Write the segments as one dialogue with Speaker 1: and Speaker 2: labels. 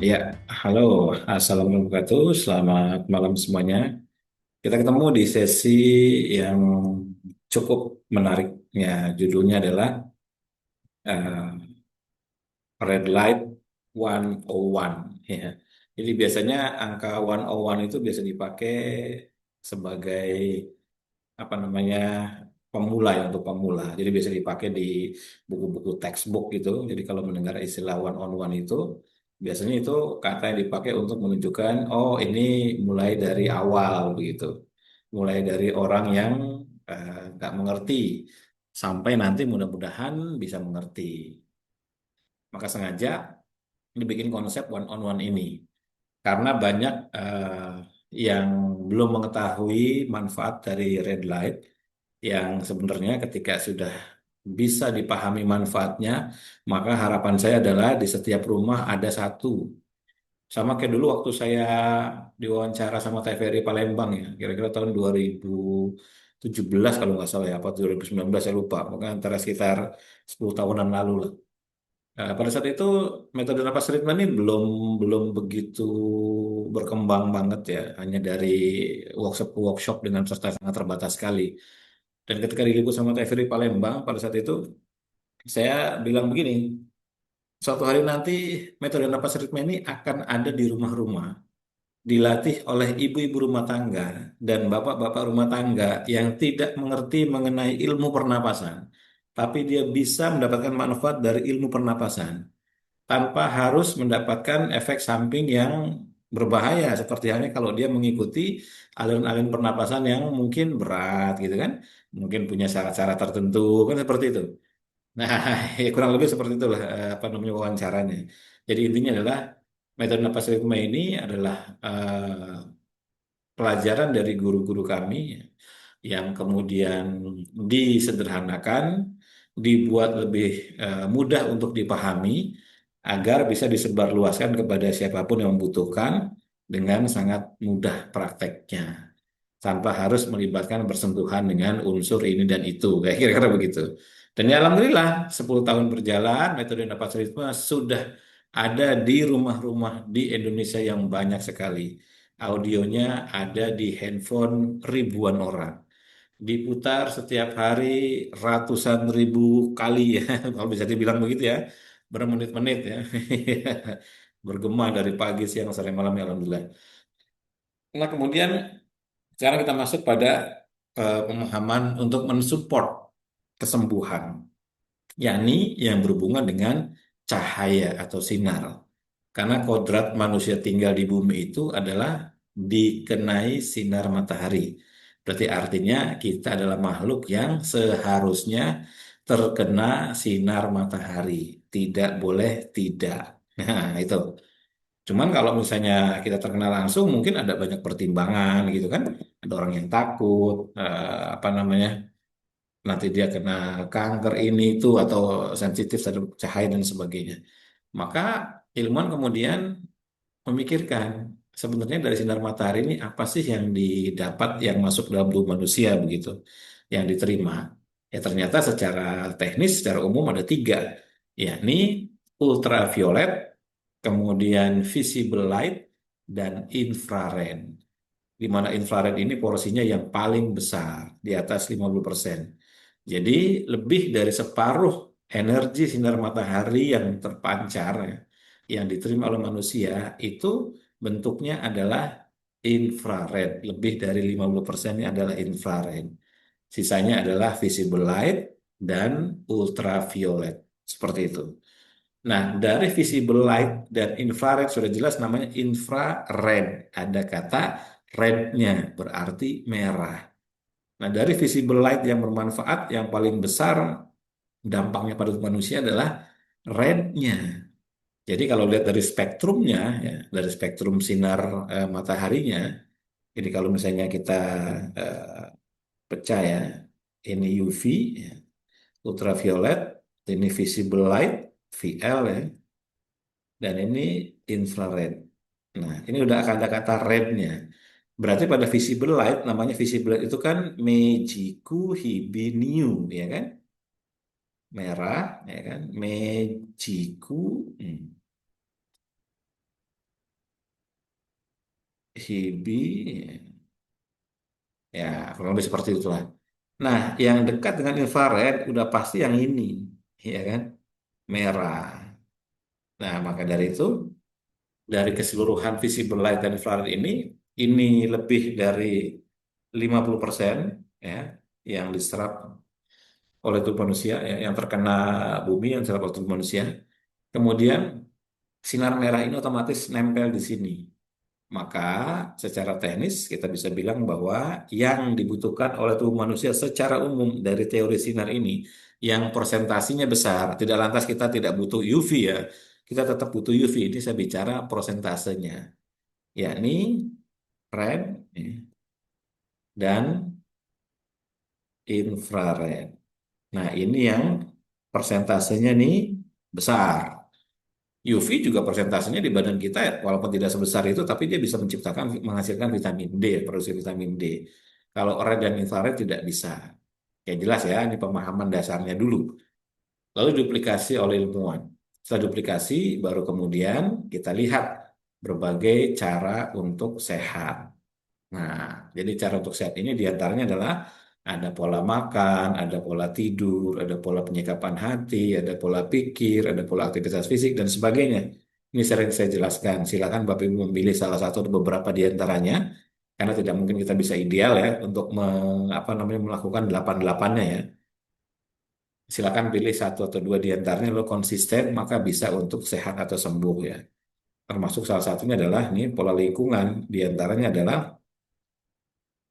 Speaker 1: Ya, halo, assalamualaikum warahmatullahi wabarakatuh. Selamat malam semuanya. Kita ketemu di sesi yang cukup menarik. Ya, judulnya adalah eh, Red Light 101. Ya. Jadi biasanya angka 101 itu biasa dipakai sebagai apa namanya pemula ya untuk pemula. Jadi biasa dipakai di buku-buku textbook gitu. Jadi kalau mendengar istilah one on one itu biasanya itu kata yang dipakai untuk menunjukkan oh ini mulai dari awal begitu. Mulai dari orang yang nggak mengerti sampai nanti mudah-mudahan bisa mengerti. Maka sengaja dibikin konsep one on one ini karena banyak yang belum mengetahui manfaat dari red light yang sebenarnya ketika sudah bisa dipahami manfaatnya, maka harapan saya adalah di setiap rumah ada satu. Sama kayak dulu waktu saya diwawancara sama TVRI Palembang ya, kira-kira tahun 2017 kalau nggak salah ya, apa 2019 saya lupa, mungkin antara sekitar 10 tahunan lalu lah. Pada saat itu metode napas ritme ini belum belum begitu berkembang banget ya, hanya dari workshop-workshop dengan peserta sangat terbatas sekali. Dan ketika diliput sama TVRI Palembang pada saat itu saya bilang begini, suatu hari nanti metode napas ritme ini akan ada di rumah-rumah, dilatih oleh ibu-ibu rumah tangga dan bapak-bapak rumah tangga yang tidak mengerti mengenai ilmu pernapasan, tapi dia bisa mendapatkan manfaat dari ilmu pernapasan tanpa harus mendapatkan efek samping yang berbahaya seperti halnya kalau dia mengikuti aliran-aliran pernapasan yang mungkin berat gitu kan, mungkin punya syarat-syarat tertentu kan seperti itu. Nah, ya kurang lebih seperti itulah apa namanya wawancaranya. Jadi intinya adalah metode napas ritme ini adalah pelajaran dari guru-guru kami yang kemudian disederhanakan, dibuat lebih mudah untuk dipahami agar bisa disebarluaskan kepada siapapun yang membutuhkan dengan sangat mudah prakteknya tanpa harus melibatkan bersentuhan dengan unsur ini dan itu, kayak kira-kira begitu. Dan ya alhamdulillah 10 tahun berjalan metode napas ritme sudah ada di rumah-rumah di Indonesia yang banyak sekali. Audionya ada di handphone ribuan orang. Diputar setiap hari ratusan ribu kali ya, kalau bisa dibilang begitu ya, bermenit-menit ya. Bergema dari pagi, siang, sore, malam ya alhamdulillah. Nah kemudian sekarang kita masuk pada pemahaman untuk mensupport kesembuhan, yakni yang berhubungan dengan cahaya atau sinar. Karena kodrat manusia tinggal di bumi itu adalah dikenai sinar matahari. Berarti artinya kita adalah makhluk yang seharusnya terkena sinar matahari. Tidak boleh tidak. Nah, itu. Cuman kalau misalnya kita terkena langsung, mungkin ada banyak pertimbangan gitu kan. Ada orang yang takut, apa namanya, nanti dia kena kanker ini itu atau sensitif terhadap cahaya dan sebagainya. Maka ilmuwan kemudian memikirkan sebenarnya dari sinar matahari ini apa sih yang didapat yang masuk dalam tubuh manusia begitu, yang diterima. Ya ternyata secara teknis, secara umum ada tiga, yakni ultraviolet, kemudian visible light, dan infrared. Di mana infrared ini porsinya yang paling besar, di atas 50%. Jadi lebih dari separuh energi sinar matahari yang terpancar, ya, yang diterima oleh manusia, itu bentuknya adalah infrared. Lebih dari 50%-nya adalah infrared. Sisanya adalah visible light dan ultraviolet. Seperti itu. Nah, dari visible light dan infrared sudah jelas namanya infrared. Ada kata red-nya, berarti merah. Nah, dari visible light yang bermanfaat, yang paling besar dampaknya pada manusia adalah red-nya. Jadi kalau lihat dari spektrumnya, ya, dari spektrum sinar mataharinya, jadi kalau misalnya kita eh, pecah ya, ini UV, ya, ultraviolet, ini visible light, VL ya, dan ini infrared. Nah, ini udah akan ada kata red-nya. Berarti pada visible light, namanya visible light itu kan Meiji-ku Hibiniu, ya kan? Merah, ya kan? Meiji-ku. Hmm. Hibi, ya kurang lebih seperti itulah. Nah, yang dekat dengan infrared udah pasti yang ini, ya kan? Merah. Nah, maka dari itu, dari keseluruhan visible light dan infrared ini lebih dari 50% ya, yang diserap oleh tubuh manusia, ya, yang terkena bumi, yang diserap oleh tubuh manusia. Kemudian, sinar merah ini otomatis nempel di sini. Maka secara teknis kita bisa bilang bahwa yang dibutuhkan oleh tubuh manusia secara umum dari teori sinar ini yang persentasinya besar, tidak lantas kita tidak butuh UV ya, kita tetap butuh UV. Ini saya bicara persentasenya, yakni red dan infrared. Nah, ini yang persentasenya nih besar. UV juga persentasenya di badan kita ya, walaupun tidak sebesar itu, tapi dia bisa menghasilkan vitamin D, produksi vitamin D. Kalau red dan infrared tidak bisa. Ya jelas ya, ini pemahaman dasarnya dulu. Lalu duplikasi oleh ilmuwan. Setelah duplikasi, baru kemudian kita lihat berbagai cara untuk sehat. Nah, jadi cara untuk sehat ini diantaranya adalah ada pola makan, ada pola tidur, ada pola penyikapan hati, ada pola pikir, ada pola aktivitas fisik, dan sebagainya. Ini sering saya jelaskan. Silakan Bapak Ibu memilih salah satu atau beberapa di antaranya, karena tidak mungkin kita bisa ideal ya untuk apa namanya melakukan delapan-delapannya ya. Silakan pilih satu atau dua di antaranya, lalu konsisten, maka bisa untuk sehat atau sembuh ya. Termasuk salah satunya adalah nih pola lingkungan, di antaranya adalah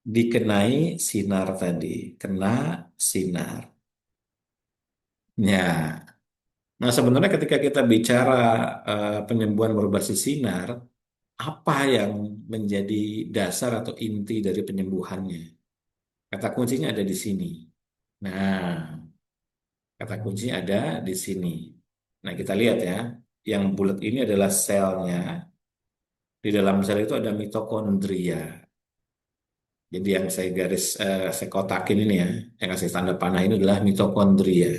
Speaker 1: dikenai sinar tadi, kena sinar. Ya, nah sebenarnya ketika kita bicara penyembuhan berbasis sinar, apa yang menjadi dasar atau inti dari penyembuhannya? Kata kuncinya ada di sini. Nah, kata kuncinya ada di sini. Nah, kita lihat ya, yang bulat ini adalah selnya. Di dalam sel itu ada mitokondria. Jadi yang saya kotakin ini ya, yang kasih tanda panah ini adalah mitokondria.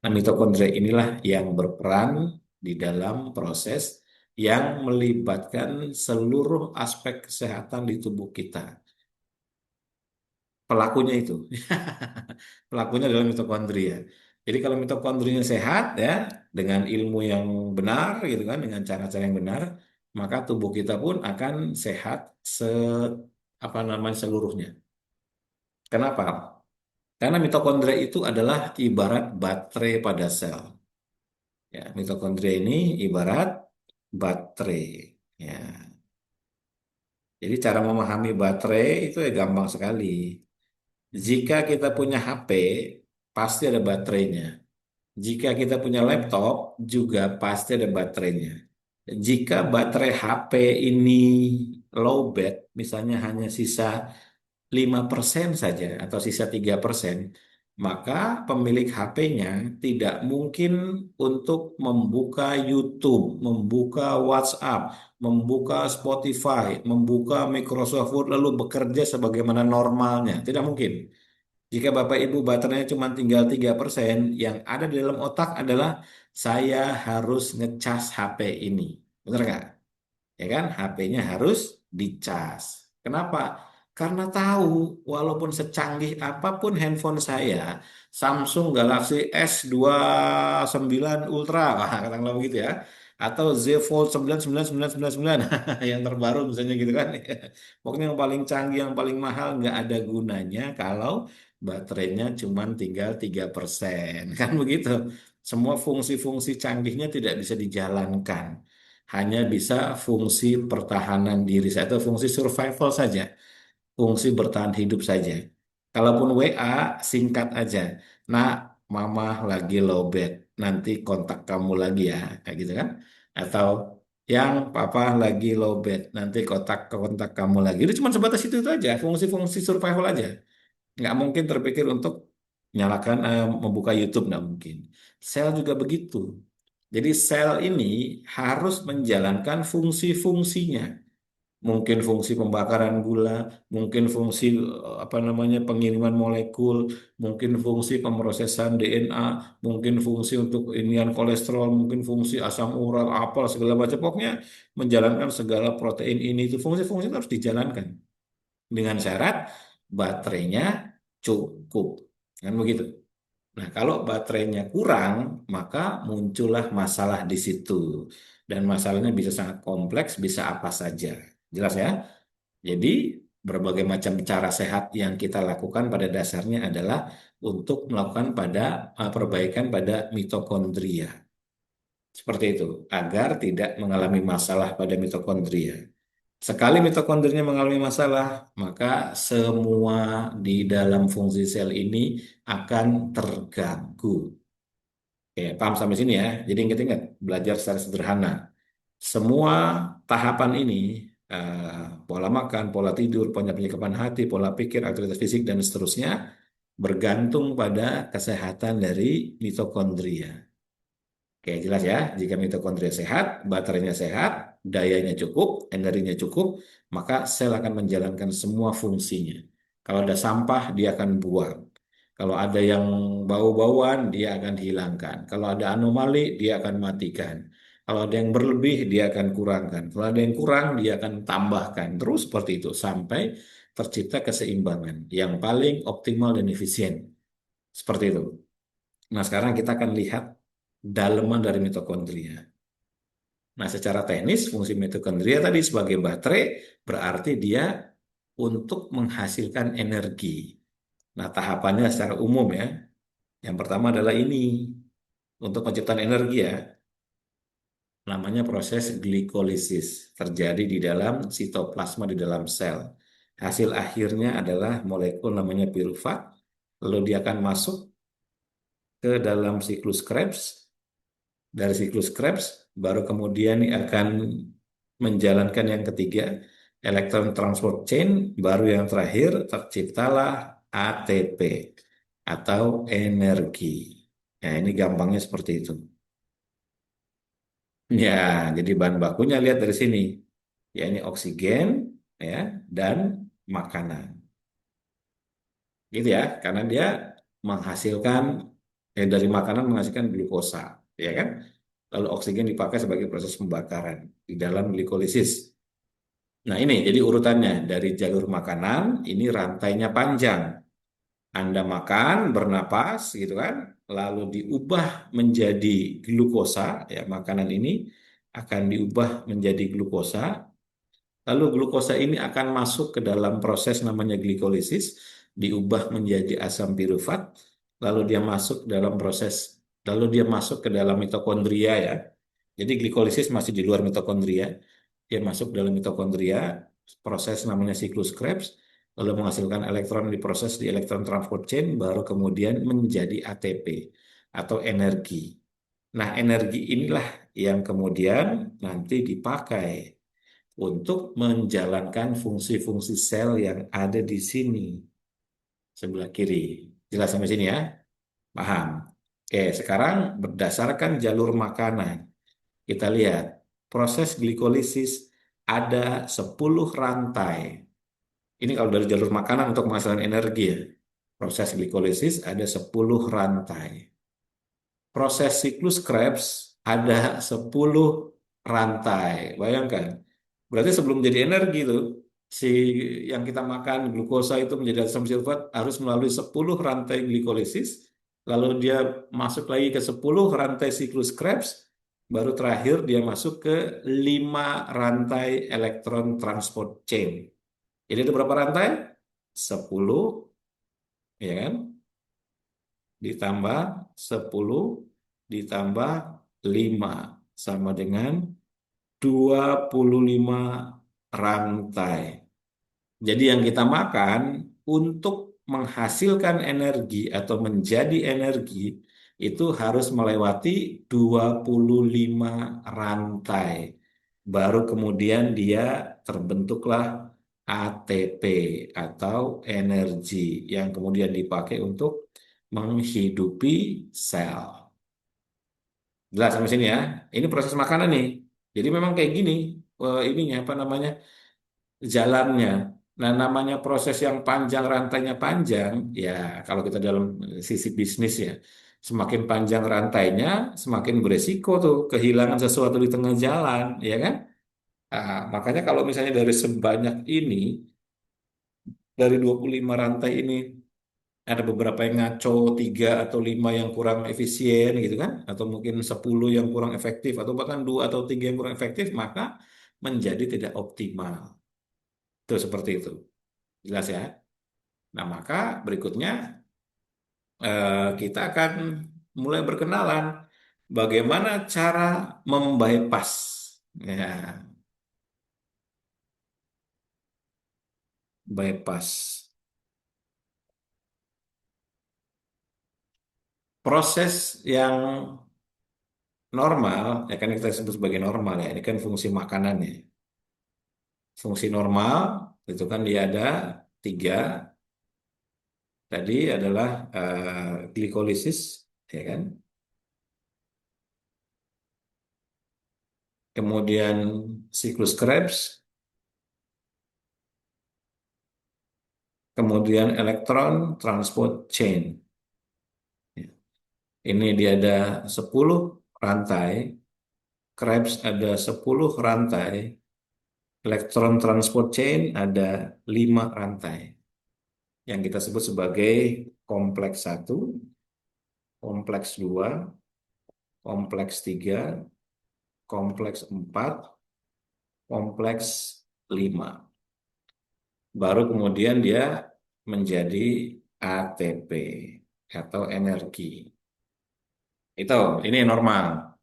Speaker 1: Nah, mitokondria inilah yang berperan di dalam proses yang melibatkan seluruh aspek kesehatan di tubuh kita. Pelakunya itu. Pelakunya adalah mitokondria. Jadi kalau mitokondrianya sehat ya, dengan ilmu yang benar gitu kan, dengan cara-cara yang benar, maka tubuh kita pun akan sehat apa namanya seluruhnya. Kenapa? Karena mitokondria itu adalah ibarat baterai pada sel. Ya, mitokondria ini ibarat baterai. Ya, jadi cara memahami baterai itu ya gampang sekali. Jika kita punya HP, pasti ada baterainya. Jika kita punya laptop, juga pasti ada baterainya. Jika baterai HP ini lowbat, misalnya hanya sisa 5% saja atau sisa 3%, maka pemilik HP-nya tidak mungkin untuk membuka YouTube, membuka WhatsApp, membuka Spotify, membuka Microsoft Word lalu bekerja sebagaimana normalnya. Tidak mungkin. Jika Bapak Ibu baterainya cuma tinggal 3%, yang ada di dalam otak adalah saya harus ngecas HP ini. Benar nggak? Ya kan? HP-nya harus dicas. Kenapa? Karena tahu, walaupun secanggih apapun handphone saya, Samsung Galaxy S29 Ultra, wah, katakanlah begitu ya, atau Z Fold 99999 yang terbaru misalnya gitu kan. Pokoknya yang paling canggih, yang paling mahal nggak ada gunanya kalau baterainya cuma tinggal 3%. Kan begitu. Semua fungsi-fungsi canggihnya tidak bisa dijalankan, hanya bisa fungsi pertahanan diri saja atau fungsi survival saja, fungsi bertahan hidup saja. Kalaupun WA singkat aja, nah mama lagi lowbat, nanti kontak kamu lagi ya, kayak gitu kan? Atau yang papa lagi lowbat, nanti kontak kamu lagi. Itu cuma sebatas itu aja, fungsi-fungsi survival aja. Nggak mungkin terpikir untuk nyalakan membuka YouTube, nggak mungkin. Sel juga begitu. Jadi sel ini harus menjalankan fungsi-fungsinya. mungkin fungsi pembakaran gula, mungkin fungsi apa namanya pengiriman molekul, mungkin fungsi pemrosesan DNA, mungkin fungsi untuk inian kolesterol, mungkin fungsi asam urat, apa segala macam. Pokoknya menjalankan segala protein ini itu fungsi-fungsi itu harus dijalankan dengan syarat baterainya cukup. Kan begitu. Nah, kalau baterainya kurang, maka muncullah masalah di situ. Dan masalahnya bisa sangat kompleks, bisa apa saja. Jelas ya? Jadi, berbagai macam cara sehat yang kita lakukan pada dasarnya adalah untuk melakukan perbaikan pada mitokondria. Seperti itu, agar tidak mengalami masalah pada mitokondria. Sekali mitokondrianya mengalami masalah, maka semua di dalam fungsi sel ini akan terganggu. Oke, paham sampai sini ya. Jadi ingat-ingat, belajar secara sederhana. Semua tahapan ini, pola makan, pola tidur, pola penyikapan hati, pola pikir, aktivitas fisik, dan seterusnya, bergantung pada kesehatan dari mitokondria. Oke, jelas ya. Jika mitokondria sehat, baterainya sehat, dayanya cukup, energinya cukup, maka sel akan menjalankan semua fungsinya. Kalau ada sampah, dia akan buang. Kalau ada yang bau-bauan, dia akan hilangkan. Kalau ada anomali, dia akan matikan. Kalau ada yang berlebih, dia akan kurangkan. Kalau ada yang kurang, dia akan tambahkan. Terus seperti itu sampai tercipta keseimbangan yang paling optimal dan efisien. Seperti itu. Nah, sekarang kita akan lihat daleman dari mitokondria. Nah, secara teknis fungsi mitokondria tadi sebagai baterai berarti dia untuk menghasilkan energi. Nah, tahapannya secara umum ya. Yang pertama adalah ini untuk penciptaan energi ya. Namanya proses glikolisis. Terjadi di dalam sitoplasma di dalam sel. Hasil akhirnya adalah molekul namanya pirufat. Lalu dia akan masuk ke dalam siklus Krebs. Dari siklus Krebs, baru kemudian akan menjalankan yang ketiga, elektron transport chain, baru yang terakhir terciptalah ATP atau energi. Ya, ini gampangnya seperti itu. Ya, jadi bahan bakunya lihat dari sini. Ya, ini oksigen ya dan makanan. Gitu ya, karena dia menghasilkan dari makanan menghasilkan glukosa, ya kan? Lalu oksigen dipakai sebagai proses pembakaran di dalam glikolisis. Nah, ini jadi urutannya dari jalur makanan, ini rantainya panjang. Anda makan, bernapas, gitu kan, lalu diubah menjadi glukosa, ya makanan ini akan diubah menjadi glukosa. Lalu glukosa ini akan masuk ke dalam proses namanya glikolisis, diubah menjadi asam pirufat, lalu dia masuk dalam proses, lalu dia masuk ke dalam mitokondria ya. Jadi glikolisis masih di luar mitokondria, dia masuk dalam mitokondria, proses namanya siklus Krebs, lalu menghasilkan elektron diproses di elektron transport chain, baru kemudian menjadi ATP atau energi. Nah, energi inilah yang kemudian nanti dipakai untuk menjalankan fungsi-fungsi sel yang ada di sini, sebelah kiri. Jelas sampai sini ya? Paham? Oke, sekarang berdasarkan jalur makanan, kita lihat proses glikolisis ada 10 rantai. Ini kalau dari jalur makanan untuk menghasilkan energi ya. Proses glikolisis ada 10 rantai. Proses siklus Krebs ada 10 rantai. Bayangkan. Berarti sebelum jadi energi itu, si yang kita makan glukosa itu menjadi asam sulfat harus melalui 10 rantai glikolisis, lalu dia masuk lagi ke 10 rantai siklus Krebs, baru terakhir dia masuk ke 5 rantai elektron transport chain. Jadi itu berapa rantai? 10, ya kan? Ditambah 10 ditambah 5 sama dengan 25 rantai. Jadi yang kita makan untuk menghasilkan energi atau menjadi energi itu harus melewati 25 rantai. Baru kemudian dia terbentuklah ATP atau energi yang kemudian dipakai untuk menghidupi sel. Jelas sampai sini ya. Ini proses makanan nih. Jadi memang kayak gini ininya apa namanya? jalannya. Nah, namanya proses yang panjang, rantainya panjang, ya kalau kita dalam sisi bisnis ya, semakin panjang rantainya, semakin beresiko tuh kehilangan sesuatu di tengah jalan, ya kan? Nah, makanya kalau misalnya dari sebanyak ini, dari 25 rantai ini, ada beberapa yang ngaco, 3 atau 5 yang kurang efisien gitu kan, atau mungkin 10 yang kurang efektif, atau bahkan 2 atau 3 yang kurang efektif, maka menjadi tidak optimal. Itu seperti itu. Jelas ya? Nah, maka berikutnya kita akan mulai berkenalan bagaimana cara membypass ya, bypass proses yang normal ya kan kita sebut sebagai normal ya ini kan fungsi makanan ya. Fungsi normal itu kan dia ada 3 tadi adalah glikolisis ya kan. Kemudian siklus Krebs, kemudian elektron transport chain. Ini dia ada 10 rantai, Krebs ada 10 rantai, elektron transport chain ada 5 rantai. Yang kita sebut sebagai kompleks 1, kompleks 2, kompleks 3, kompleks 4, kompleks 5. Baru kemudian dia menjadi ATP atau energi. Itu, ini normal.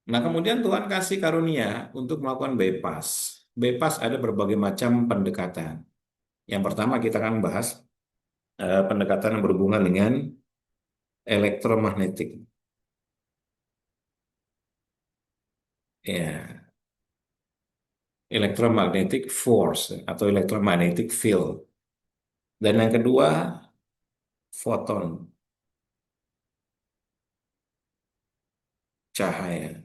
Speaker 1: Nah, kemudian Tuhan kasih karunia untuk melakukan bypass. Bypass ada berbagai macam pendekatan. Yang pertama kita akan bahas pendekatan yang berhubungan dengan elektromagnetik. Ya, electromagnetic force atau electromagnetic field. Dan yang kedua, foton, cahaya.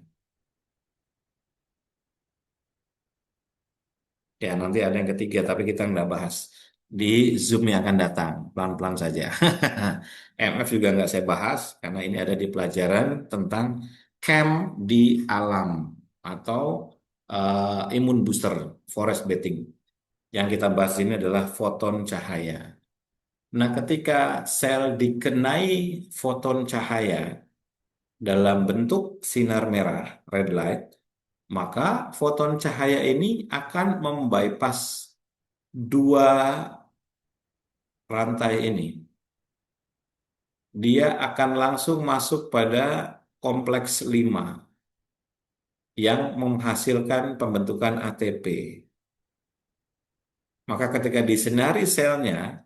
Speaker 1: Ya, nanti ada yang ketiga, tapi kita nggak bahas. Di Zoom yang akan datang, pelan-pelan saja. MF juga nggak saya bahas, karena ini ada di pelajaran tentang camp di alam, atau imun booster, forest bathing. Yang kita bahas ini adalah foton cahaya. Nah, ketika sel dikenai foton cahaya dalam bentuk sinar merah, red light, maka foton cahaya ini akan membypass 2 rantai ini. Dia akan langsung masuk pada kompleks 5 yang menghasilkan pembentukan ATP. Maka ketika disinari selnya,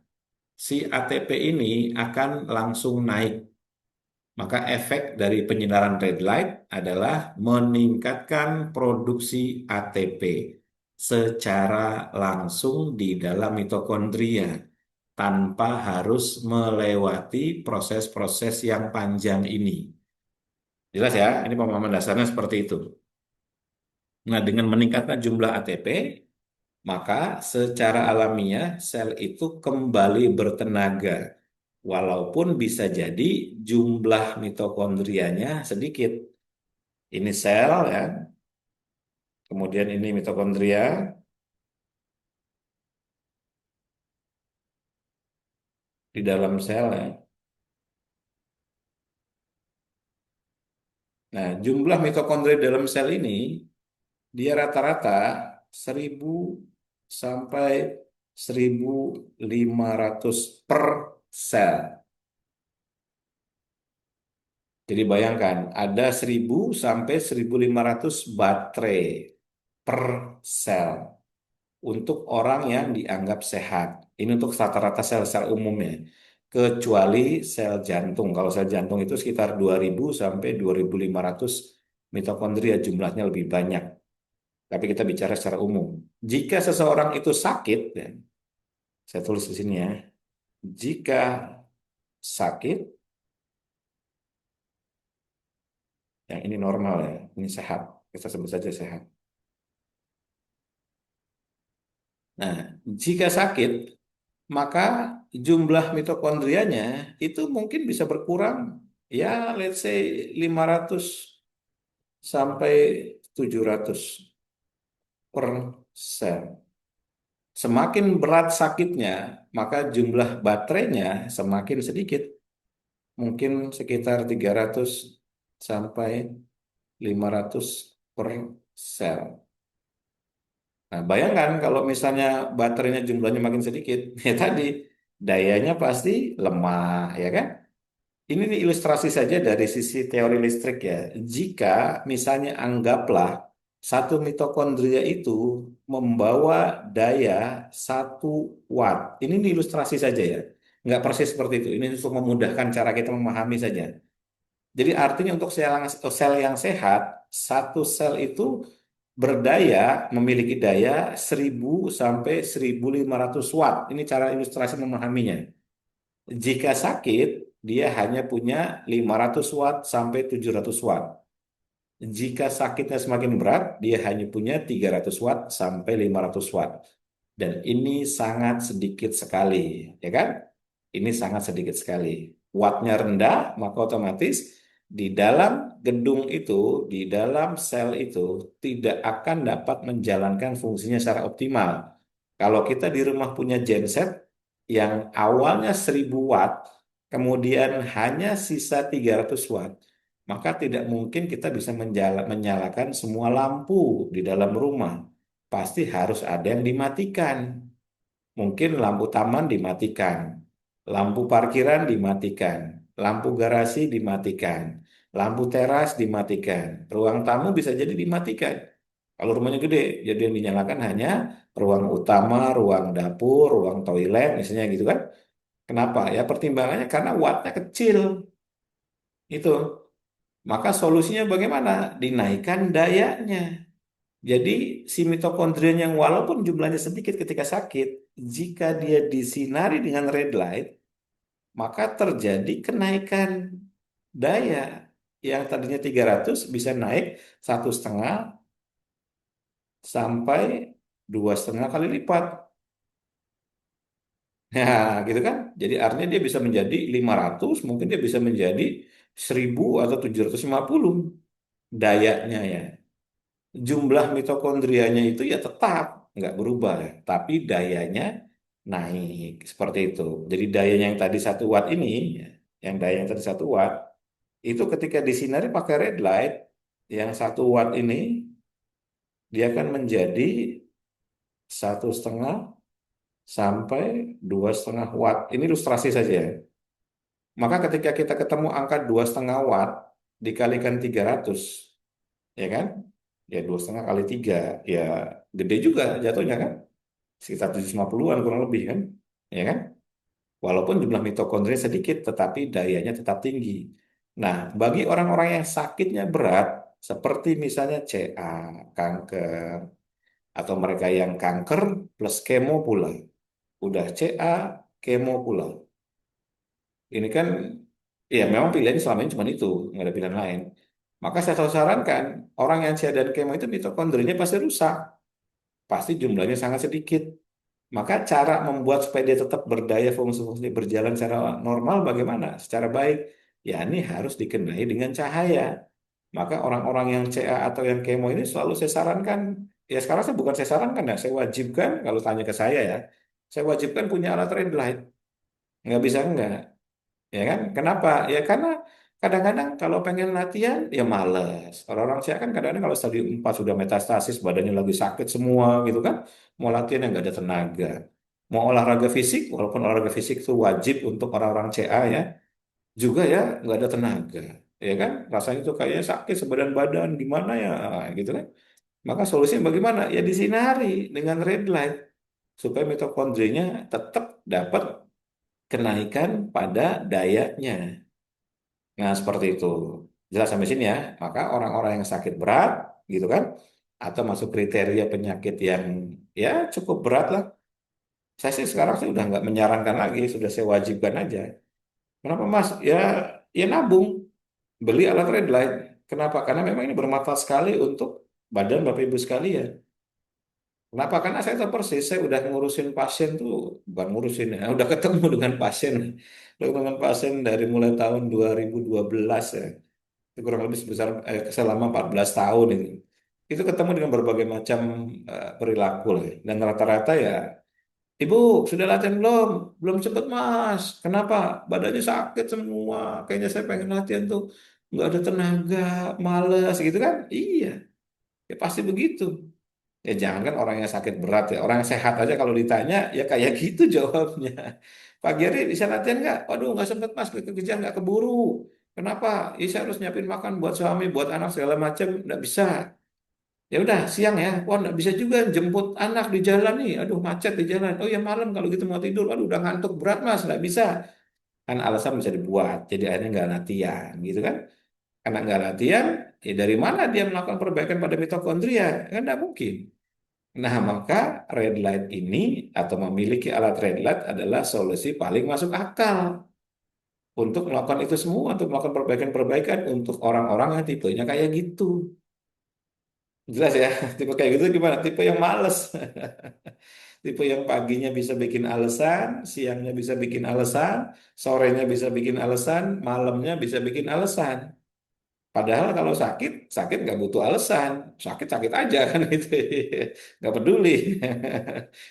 Speaker 1: si ATP ini akan langsung naik. Maka efek dari penyinaran red light adalah meningkatkan produksi ATP secara langsung di dalam mitokondria tanpa harus melewati proses-proses yang panjang ini. Jelas ya, ini pemahaman dasarnya seperti itu. Nah, dengan meningkatkan jumlah ATP, maka secara alamiah sel itu kembali bertenaga. Walaupun bisa jadi jumlah mitokondrianya sedikit. Ini sel ya, kemudian ini mitokondria di dalam sel ya. Nah, jumlah mitokondria dalam sel ini dia rata-rata 1.000 sampai 1.500 per sel. Jadi bayangkan ada 1.000 sampai 1.500 baterai per sel untuk orang yang dianggap sehat. Ini untuk rata-rata sel-sel umumnya. Kecuali sel jantung. Kalau sel jantung itu sekitar 2.000 sampai 2.500 mitokondria, jumlahnya lebih banyak. Tapi kita bicara secara umum. Jika seseorang itu sakit, ya, saya tulis di sini ya. Jika sakit, yang ini normal ya, ini sehat. Kita sebut saja sehat. Nah, jika sakit, maka jumlah mitokondrianya itu mungkin bisa berkurang ya let's say 500 sampai 700 per sel. Semakin berat sakitnya, maka jumlah baterainya semakin sedikit, mungkin sekitar 300 sampai 500 per sel. Nah, bayangkan kalau misalnya baterainya jumlahnya makin sedikit, ya tadi dayanya pasti lemah, ya kan? Ini nih ilustrasi saja dari sisi teori listrik ya. Jika misalnya anggaplah satu mitokondria itu membawa daya 1 watt. Ini nih ilustrasi saja ya. Nggak persis seperti itu. Ini untuk memudahkan cara kita memahami saja. Jadi artinya untuk sel yang sehat, satu sel itu berdaya, memiliki daya 1000 sampai 1500 watt. Ini cara ilustrasi memahaminya. Jika sakit, dia hanya punya 500 watt sampai 700 watt. Jika sakitnya semakin berat, dia hanya punya 300 watt sampai 500 watt. Dan ini sangat sedikit sekali, ya kan? Ini sangat sedikit sekali. Wattnya rendah, maka otomatis di dalam gedung itu, di dalam sel itu, tidak akan dapat menjalankan fungsinya secara optimal. Kalau kita di rumah punya genset yang awalnya 1000 watt, kemudian hanya sisa 300 watt, maka tidak mungkin kita bisa menyalakan semua lampu di dalam rumah. Pasti harus ada yang dimatikan. Mungkin lampu taman dimatikan, lampu parkiran dimatikan, lampu garasi dimatikan, lampu teras dimatikan, ruang tamu bisa jadi dimatikan. Kalau rumahnya gede, jadi yang dinyalakan hanya ruang utama, ruang dapur, ruang toilet, misalnya gitu kan. Kenapa? Ya pertimbangannya karena wattnya kecil. Itu. Maka solusinya bagaimana? Dinaikkan dayanya. Jadi si mitokondrianya yang walaupun jumlahnya sedikit ketika sakit, jika dia disinari dengan red light, maka terjadi kenaikan daya yang tadinya 300 bisa naik 1,5 sampai 2,5 kali lipat. Nah, gitu kan? Jadi artinya dia bisa menjadi 500, mungkin dia bisa menjadi 1000 atau 750 dayanya ya. Jumlah mitokondrianya itu ya tetap nggak berubah, tapi dayanya naik seperti itu. Jadi dayanya yang tadi 1 watt ini, ya, yang daya yang tadi 1 watt, itu ketika disinari pakai red light, yang 1 watt ini dia akan menjadi 1,5 sampai 2,5 watt. Ini ilustrasi saja. Maka ketika kita ketemu angka 2,5 watt dikalikan 300, ya kan? Ya 2,5 kali 3, ya gede juga jatuhnya kan? Sekitar 750-an kurang lebih kan? Ya kan? Walaupun jumlah mitokondria sedikit, tetapi dayanya tetap tinggi. Nah, bagi orang-orang yang sakitnya berat, seperti misalnya CA, kanker, atau mereka yang kanker plus kemo pula. Udah CA, kemo pula. Ini kan, ya memang pilihannya selama ini cuma itu, nggak ada pilihan lain. Maka saya selalu sarankan, orang yang CA dan kemo itu mitokondrianya pasti rusak. Pasti jumlahnya sangat sedikit. Maka cara membuat supaya dia tetap berdaya fungsi-fungsi berjalan secara normal bagaimana? Secara baik, ya ini harus dikenai dengan cahaya. Maka orang-orang yang CA atau yang kemo ini selalu saya sarankan, ya sekarang saya bukan saya sarankan ya, saya wajibkan kalau tanya ke saya ya, saya wajibkan punya alat red light. Nggak bisa enggak. Ya kan? Kenapa? Ya karena kadang-kadang kalau pengen latihan ya males. Orang-orang saya kan kadang-kadang kalau stadium 4 sudah metastasis, badannya lagi sakit semua gitu kan. Mau latihan yang nggak ada tenaga. Mau olahraga fisik, walaupun olahraga fisik itu wajib untuk orang-orang CA ya, juga ya nggak ada tenaga. Ya kan? Rasanya tuh kayaknya sakit sebadan badan gimana ya gitu kan. Maka solusinya bagaimana? Ya disinari dengan red light supaya mitokondrianya tetap dapat kenaikan pada dayanya. Nah, seperti itu. Jelas sampai sini ya. Maka orang-orang yang sakit berat, gitu kan, atau masuk kriteria penyakit yang ya cukup berat lah. Saya sih sekarang saya udah nggak menyarankan lagi, sudah saya wajibkan aja. Kenapa Mas? Ya, ya nabung, beli alat red light. Kenapa? Karena memang ini bermanfaat sekali untuk badan Bapak Ibu sekalian. Kenapa? Karena saya tahu persis, saya udah ngurusin pasien tuh, bukan ngurusin ya, udah ketemu dengan pasien. Udah ketemu dengan pasien dari mulai tahun 2012 ya. Itu kurang lebih sebesar selama 14 tahun ini. Itu ketemu dengan berbagai macam perilaku lah, ya. Dan rata-rata ya, Ibu sudah latihan belum? Belum cepet Mas. Kenapa? Badannya sakit semua. Kayaknya saya pengen latihan tuh nggak ada tenaga, males gitu kan? Iya, ya pasti begitu. Ya jangan kan orang yang sakit berat ya, orang yang sehat aja kalau ditanya ya kayak gitu jawabnya. Pagi hari bisa latihan nggak? Waduh nggak sempet Mas, kekejar nggak keburu. Kenapa? Ya saya harus nyiapin makan buat suami, buat anak segala macam, nggak bisa. Ya udah siang ya, wah nggak bisa juga jemput anak di jalan nih, aduh macet di jalan. Oh ya malam kalau gitu mau tidur, aduh udah ngantuk berat Mas, nggak bisa. Kan alasan bisa dibuat, jadi akhirnya nggak latihan gitu kan. Karena nggak latihan, ya dari mana dia melakukan perbaikan pada mitokondria? Kan nggak mungkin. Nah, maka red light ini atau memiliki alat red light adalah solusi paling masuk akal untuk melakukan itu semua, untuk melakukan perbaikan-perbaikan untuk orang-orang yang tipenya kayak gitu. Jelas ya, tipe kayak gitu gimana? Tipe yang males. Tipe yang paginya bisa bikin alasan, siangnya bisa bikin alasan, sorenya bisa bikin alasan, malamnya bisa bikin alasan. Padahal kalau sakit, sakit nggak butuh alasan. Sakit-sakit aja kan itu. Nggak peduli.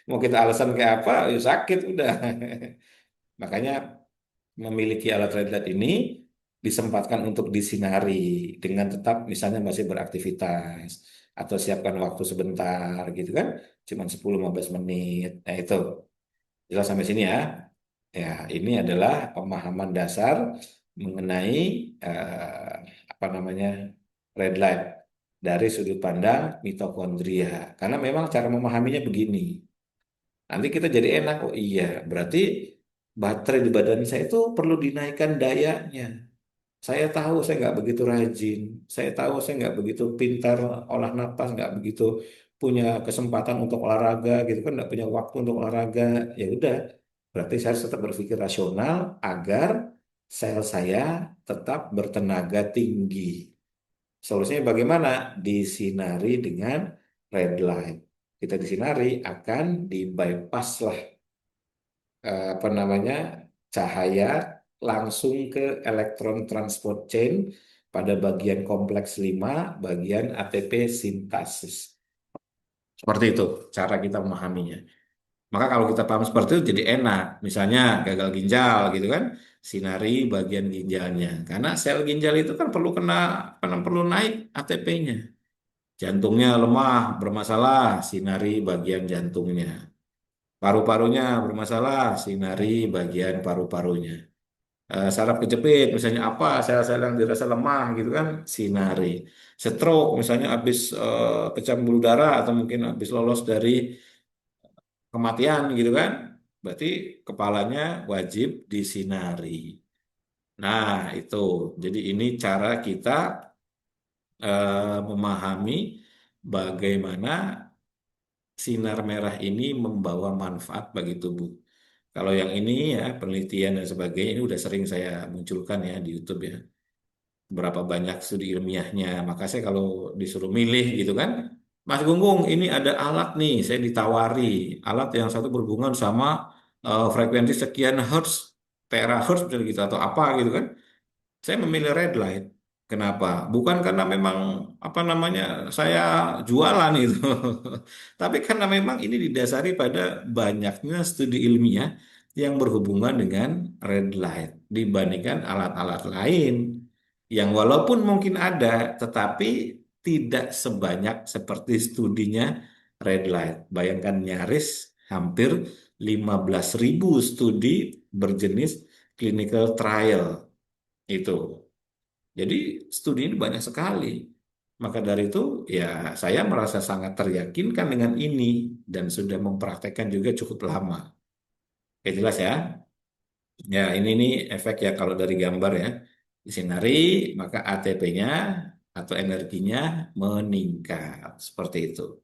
Speaker 1: Mau kita alasan kayak apa, ya sakit udah. Makanya memiliki alat red light ini disempatkan untuk disinari dengan tetap misalnya masih beraktivitas atau siapkan waktu sebentar gitu kan. Cuman 10-15 menit. Nah itu. Jelas sampai sini ya. Ya, ini adalah pemahaman dasar mengenai eh, apa namanya red light dari sudut pandang mitokondria. Karena memang cara memahaminya begini. Nanti kita jadi enak. Oh iya, berarti baterai di badan saya itu perlu dinaikkan dayanya. Saya tahu saya nggak begitu rajin. Saya tahu saya nggak begitu pintar olah napas, nggak begitu punya kesempatan untuk olahraga gitu kan, nggak punya waktu untuk olahraga. Ya udah, berarti saya harus tetap berpikir rasional agar sel saya tetap bertenaga tinggi. Solusinya bagaimana? Disinari dengan red light. Kita disinari akan di bypass lah apa namanya cahaya langsung ke elektron transport chain pada bagian kompleks 5, bagian ATP sintesis. Seperti itu cara kita memahaminya. Maka kalau kita paham seperti itu jadi enak. Misalnya gagal ginjal gitu kan, sinari bagian ginjalnya. Karena sel ginjal itu kan perlu naik ATP-nya. Jantungnya lemah, bermasalah, sinari bagian jantungnya. Paru-parunya bermasalah, sinari bagian paru-parunya. Saraf kejepit, misalnya apa, sel-sel yang dirasa lemah gitu kan, sinari. Stroke, misalnya habis pecah pembuluh darah atau mungkin habis lolos dari kematian gitu kan, berarti kepalanya wajib disinari. Nah, itu. Jadi ini cara kita memahami bagaimana sinar merah ini membawa manfaat bagi tubuh. Kalau yang ini ya penelitian dan sebagainya ini udah sering saya munculkan ya di YouTube ya. Berapa banyak studi ilmiahnya. Maka saya kalau disuruh milih gitu kan, Mas Gunggung ini ada alat nih, saya ditawari alat yang satu berhubungan sama frekuensi sekian hertz, terahertz misalnya gitu atau apa gitu kan. Saya memilih red light. Kenapa? Bukan karena memang apa namanya saya jualan itu, tapi karena memang ini didasari pada banyaknya studi ilmiah yang berhubungan dengan red light dibandingkan alat-alat lain yang walaupun mungkin ada, tetapi tidak sebanyak seperti studinya red light. Bayangkan nyaris hampir 15.000 studi berjenis clinical trial itu. Jadi studi ini banyak sekali. Maka dari itu ya saya merasa sangat teryakinkan dengan ini dan sudah mempraktekkan juga cukup lama. Oke jelas ya. Ya ini nih efek ya kalau dari gambar ya. Disinari maka ATP-nya atau energinya meningkat. Seperti itu.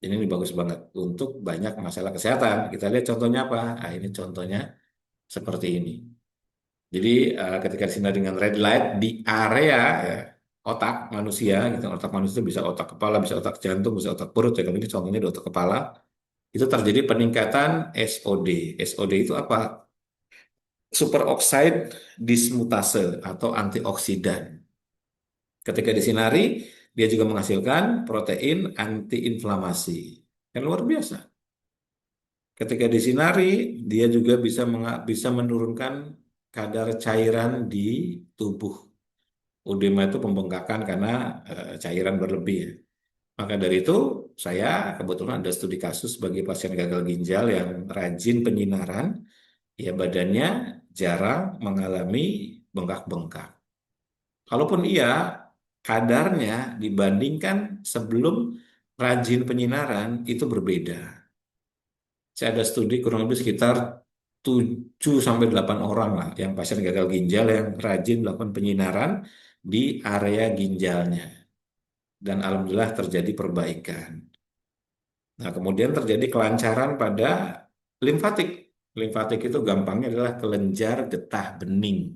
Speaker 1: Ini bagus banget untuk banyak masalah kesehatan. Kita lihat contohnya apa? Nah, ini contohnya seperti ini. Jadi ketika disinar dengan red light di area ya, otak manusia gitu. Otak manusia bisa otak kepala, bisa otak jantung, bisa otak perut ya. Kalau ini contohnya di otak kepala itu terjadi peningkatan SOD. SOD itu apa? Superoxide dismutase atau antioksidan. Ketika disinari, dia juga menghasilkan protein antiinflamasi. Kan luar biasa. Ketika disinari, dia juga bisa menurunkan kadar cairan di tubuh. Udema itu pembengkakan karena cairan berlebih, ya. Maka dari itu, saya kebetulan ada studi kasus bagi pasien gagal ginjal yang rajin penyinaran, ya badannya jarang mengalami bengkak-bengkak. Kalaupun iya, kadarnya dibandingkan sebelum rajin penyinaran itu berbeda. Saya ada studi kurang lebih sekitar 7 sampai 8 orang lah yang pasien gagal ginjal yang rajin melakukan penyinaran di area ginjalnya. Dan alhamdulillah terjadi perbaikan. Nah, kemudian terjadi kelancaran pada limfatik. Limfatik itu gampangnya adalah kelenjar getah bening.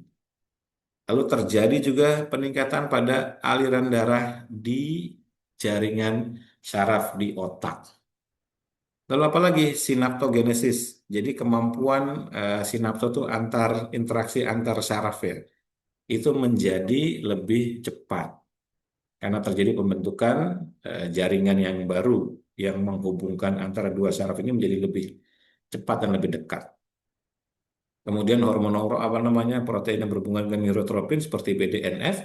Speaker 1: Lalu terjadi juga peningkatan pada aliran darah di jaringan saraf di otak. Lalu apalagi sinaptogenesis. Jadi kemampuan sinapto itu interaksi antar saraf ya. Itu menjadi lebih cepat karena terjadi pembentukan jaringan yang baru yang menghubungkan antara dua saraf ini menjadi lebih cepat dan lebih dekat. Kemudian apa namanya protein yang berhubungan dengan neurotropin seperti BDNF,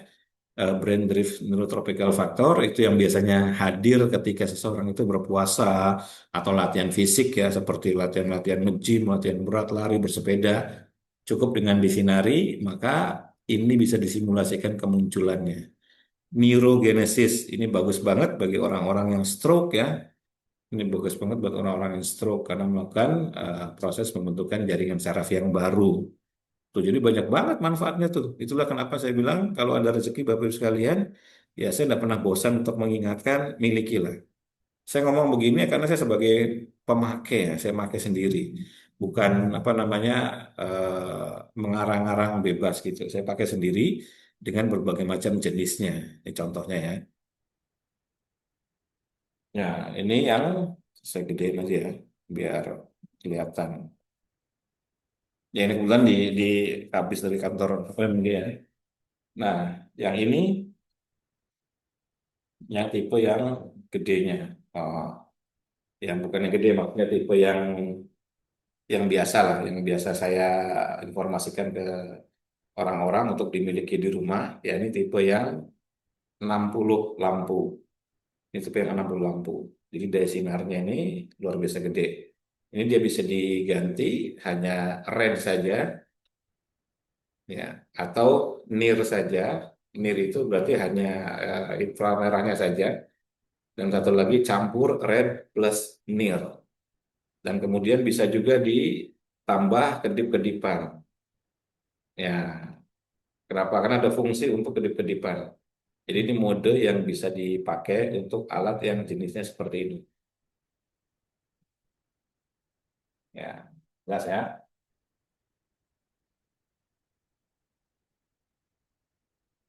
Speaker 1: brain drift neurotropical factor itu yang biasanya hadir ketika seseorang itu berpuasa atau latihan fisik ya seperti latihan-latihan nge-gym, latihan berat, lari, bersepeda. Cukup dengan disinari maka ini bisa disimulasikan kemunculannya. Neurogenesis ini bagus banget bagi orang-orang yang stroke ya. Ini bagus banget buat orang-orang yang stroke karena melakukan proses pembentukan jaringan saraf yang baru. Tuh, jadi banyak banget manfaatnya tuh. Itulah kenapa saya bilang kalau ada rezeki Bapak Ibu sekalian, ya saya tidak pernah bosan untuk mengingatkan milikilah. Saya ngomong begini ya karena saya sebagai pemakai ya, saya pakai sendiri. Bukan apa namanya mengarang-arang bebas gitu. Saya pakai sendiri dengan berbagai macam jenisnya. Ini contohnya ya. Ya, ini yang saya gedein aja ya, biar kelihatan. Ya ini kebetulan di habis dari kantor apa namanya ya. Nah, yang ini yang tipe yang gedenya. Oh, yang bukan yang gede, maksudnya tipe yang biasa lah, yang biasa saya informasikan ke orang-orang untuk dimiliki di rumah. Ya ini tipe yang 60 lampu. Ini tipe yang 60 lampu. Jadi daya sinarnya ini luar biasa gede. Ini dia bisa diganti hanya red saja, ya, atau near saja. Near itu berarti hanya inframerahnya saja. Dan satu lagi campur red plus near. Dan kemudian bisa juga ditambah kedip-kedipan. Ya, kenapa? Karena ada fungsi untuk kedip-kedipan. Jadi ini mode yang bisa dipakai untuk alat yang jenisnya seperti ini. Ya, jelas ya.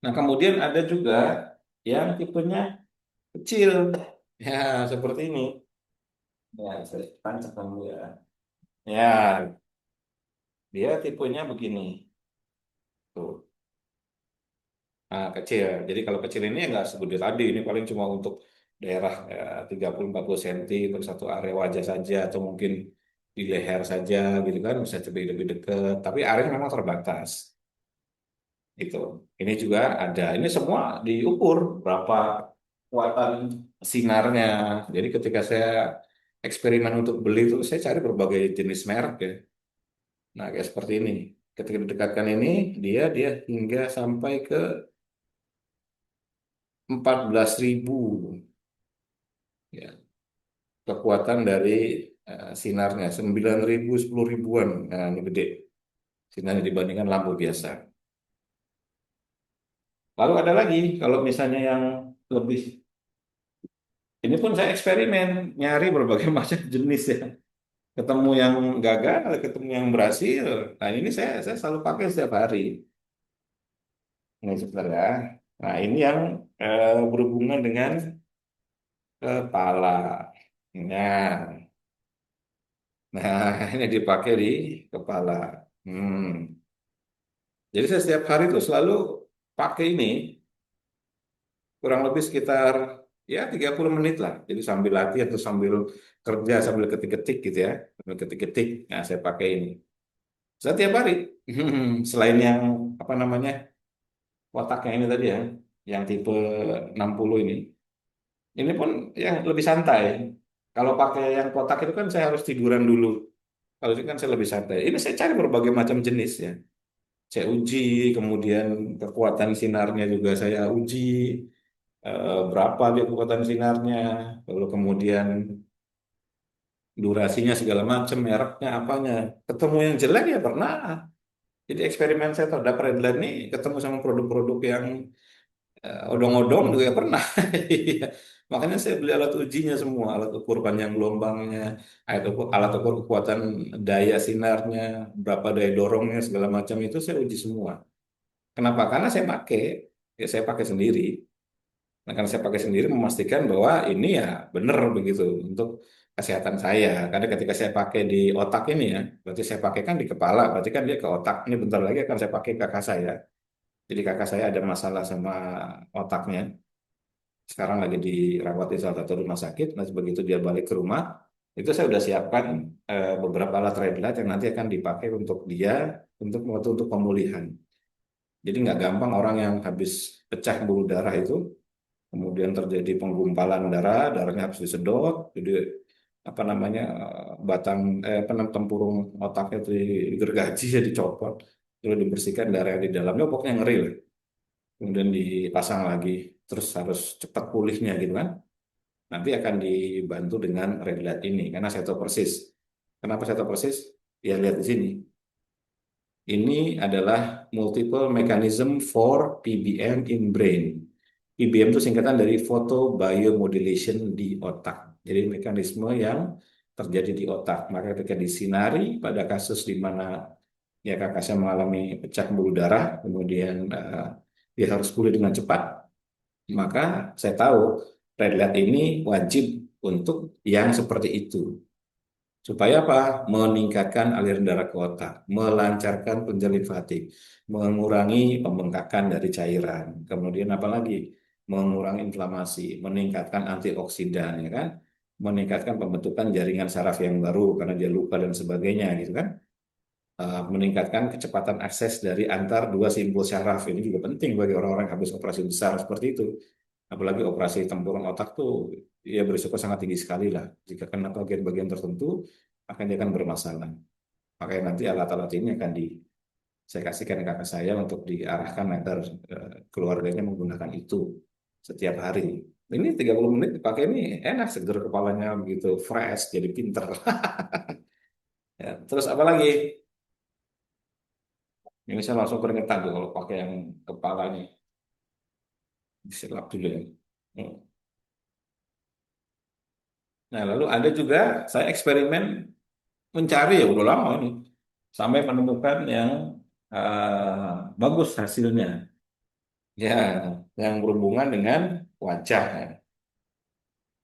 Speaker 1: Nah, kemudian ada juga yang tipenya kecil. Ya, seperti ini. Ya, saya tancap dulu ya. Ya, dia tipenya begini. Tuh. Nah, kecil. Jadi kalau kecil ini ya nggak segede tadi. Ini paling cuma untuk daerah 30-40 cm untuk satu area wajah saja atau mungkin di leher saja gitu kan bisa lebih dekat. Tapi areanya memang terbatas. Itu. Ini juga ada. Ini semua diukur berapa kekuatan sinarnya. Jadi ketika saya eksperimen untuk beli itu saya cari berbagai jenis merek ya. Nah, kayak seperti ini. Ketika didekatkan ini, dia hingga sampai ke 14.000 ya, kekuatan dari sinarnya 9.000 10 ribuan. Nah, ini gede sinarnya dibandingkan lampu biasa. Lalu ada lagi kalau misalnya yang lebih ini pun saya eksperimen nyari berbagai macam jenis ya. Ketemu yang gagal, ketemu yang berhasil. Nah, ini saya selalu pakai setiap hari. Ini sebentar ya. Nah, ini yang berhubungan dengan kepala. Nah, nah ini dipakai di kepala. Hmm. Jadi saya setiap hari itu selalu pakai ini, kurang lebih sekitar ya 30 menit lah. Jadi sambil latih atau sambil kerja, sambil ketik-ketik gitu ya. Sambil ketik-ketik, nah saya pakai ini. Setiap hari. Selain yang apa namanya, kotaknya ini tadi ya, yang tipe 60 ini. Ini pun yang lebih santai. Kalau pakai yang kotak itu kan saya harus tiduran dulu. Kalau ini kan saya lebih santai. Ini saya cari berbagai macam jenis ya. Saya uji, kemudian kekuatan sinarnya juga saya uji, berapa dia kekuatan sinarnya, lalu kemudian durasinya segala macam, mereknya, apanya. Ketemu yang jelek ya pernah. Jadi eksperimen saya terhadap Redline nih ketemu sama produk-produk yang odong-odong juga pernah. Iya. Makanya saya beli alat ujinya semua, alat ukur panjang gelombangnya, alat ukur kekuatan daya sinarnya, berapa daya dorongnya, segala macam itu saya uji semua. Kenapa? Karena saya pakai, ya saya pakai sendiri. Nah, karena saya pakai sendiri memastikan bahwa ini ya benar begitu untuk kesehatan saya. Karena ketika saya pakai di otak ini ya, berarti saya pakai kan di kepala, berarti kan dia ke otak. Ini bentar lagi akan saya pakai ke kakak saya. Jadi kakak saya ada masalah sama otaknya. Sekarang lagi dirawat di salah satu rumah sakit. Nah, begitu dia balik ke rumah, itu saya udah siapkan beberapa alat red light yang nanti akan dipakai untuk dia untuk pemulihan. Jadi nggak gampang orang yang habis pecah pembuluh darah itu, kemudian terjadi penggumpalan darah, darahnya habis disedot, jadi apa namanya batang apa namanya tempurung otaknya itu digergaji ya dicopot, terus dibersihkan darah yang di dalamnya, pokoknya ngeri lah. Kemudian dipasang lagi, terus harus cepat pulihnya gitu kan. Nanti akan dibantu dengan red light ini karena saya tahu persis. Kenapa saya tahu persis? Ya lihat di sini. Ini adalah multiple mechanism for PBM in brain. PBM itu singkatan dari photo biomodulation di otak. Jadi mekanisme yang terjadi di otak. Maka ketika disinari pada kasus di mana ya kakak saya mengalami pecah pembuluh darah, kemudian dia harus pulih dengan cepat, maka saya tahu red light ini wajib untuk yang seperti itu. Supaya apa? Meningkatkan aliran darah ke otak, melancarkan penjalin limfatik, mengurangi pembengkakan dari cairan. Kemudian apa lagi? Mengurangi inflamasi, meningkatkan antioksidan, ya kan? Meningkatkan pembentukan jaringan saraf yang baru karena dia luka dan sebagainya, gitu kan? Meningkatkan kecepatan akses dari antar dua simpul saraf. Ini juga penting bagi orang-orang yang habis operasi besar seperti itu. Apalagi operasi tempurung otak tuh ya berisiko sangat tinggi sekali lah. Jika kena bagian-bagian tertentu, dia akan bermasalah. Makanya nanti alat-alat ini akan saya kasihkan ke kakak saya untuk diarahkan agar keluarganya menggunakan itu setiap hari. Ini 30 menit dipakai ini enak, seger kepalanya begitu fresh, jadi pinter. Ya, terus apa lagi? Ini saya langsung keringetan tuh kalau pakai yang kepala nih. Diselap dulu ya. Hmm. Nah, lalu ada juga saya eksperimen mencari ya udah lama ini sampai menemukan yang bagus hasilnya. Ya, yang berhubungan dengan wajah ya.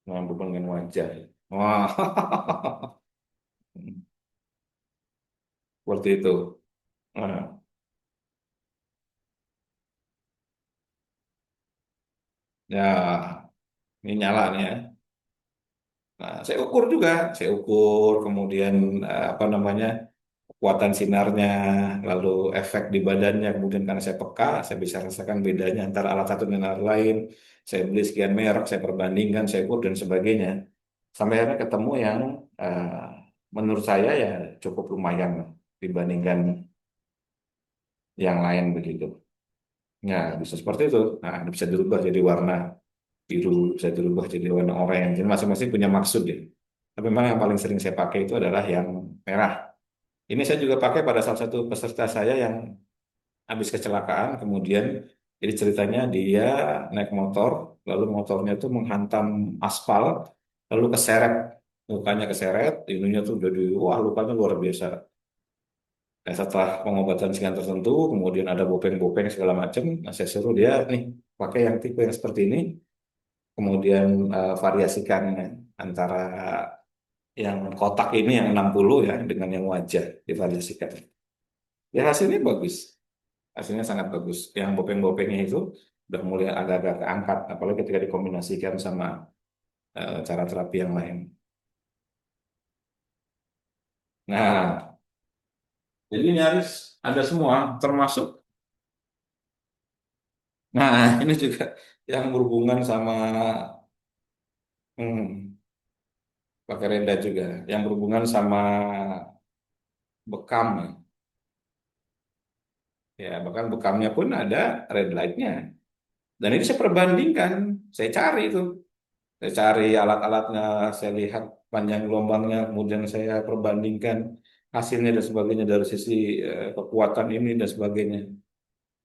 Speaker 1: Yang berhubungan dengan wajah. Wah, seperti itu. Nah, ya, ini nyala nih ya. Nah, saya ukur juga, saya ukur kemudian apa namanya kekuatan sinarnya, lalu efek di badannya, kemudian karena saya peka, saya bisa rasakan bedanya antara alat satu dengan alat lain. Saya beli sekian merek, saya perbandingkan, saya ukur dan sebagainya. Sampai akhirnya ketemu yang menurut saya ya cukup lumayan lah dibandingkan yang lain begitu. Ya, bisa seperti itu. Nah, bisa dirubah jadi warna biru, bisa dirubah jadi warna oranye. Jadi masing-masing punya maksud ya. Tapi memang yang paling sering saya pakai itu adalah yang merah. Ini saya juga pakai pada salah satu peserta saya yang habis kecelakaan, kemudian jadi ceritanya dia naik motor, lalu motornya itu menghantam aspal, lalu keseret, mukanya keseret, ininya tuh jadi, wah lukanya luar biasa. Nah, setelah pengobatan sekian tertentu, kemudian ada bopeng-bopeng segala macam, nah saya suruh dia nih, pakai yang tipe yang seperti ini, kemudian variasikan antara yang kotak ini yang 60 ya dengan yang wajah divariasikan. Ya hasilnya bagus, hasilnya sangat bagus. Yang bopeng-bopengnya itu udah mulai agak-agak keangkat, apalagi ketika dikombinasikan sama cara terapi yang lain. Nah, jadi nyaris ada semua, termasuk, nah ini juga yang berhubungan sama hmm, pakai renda juga, yang berhubungan sama bekam. Ya, bahkan bekamnya pun ada red light-nya. Dan ini saya perbandingkan, saya cari itu. Saya cari alat-alatnya, saya lihat panjang gelombangnya, kemudian saya perbandingkan hasilnya dan sebagainya dari sisi kekuatan ini dan sebagainya.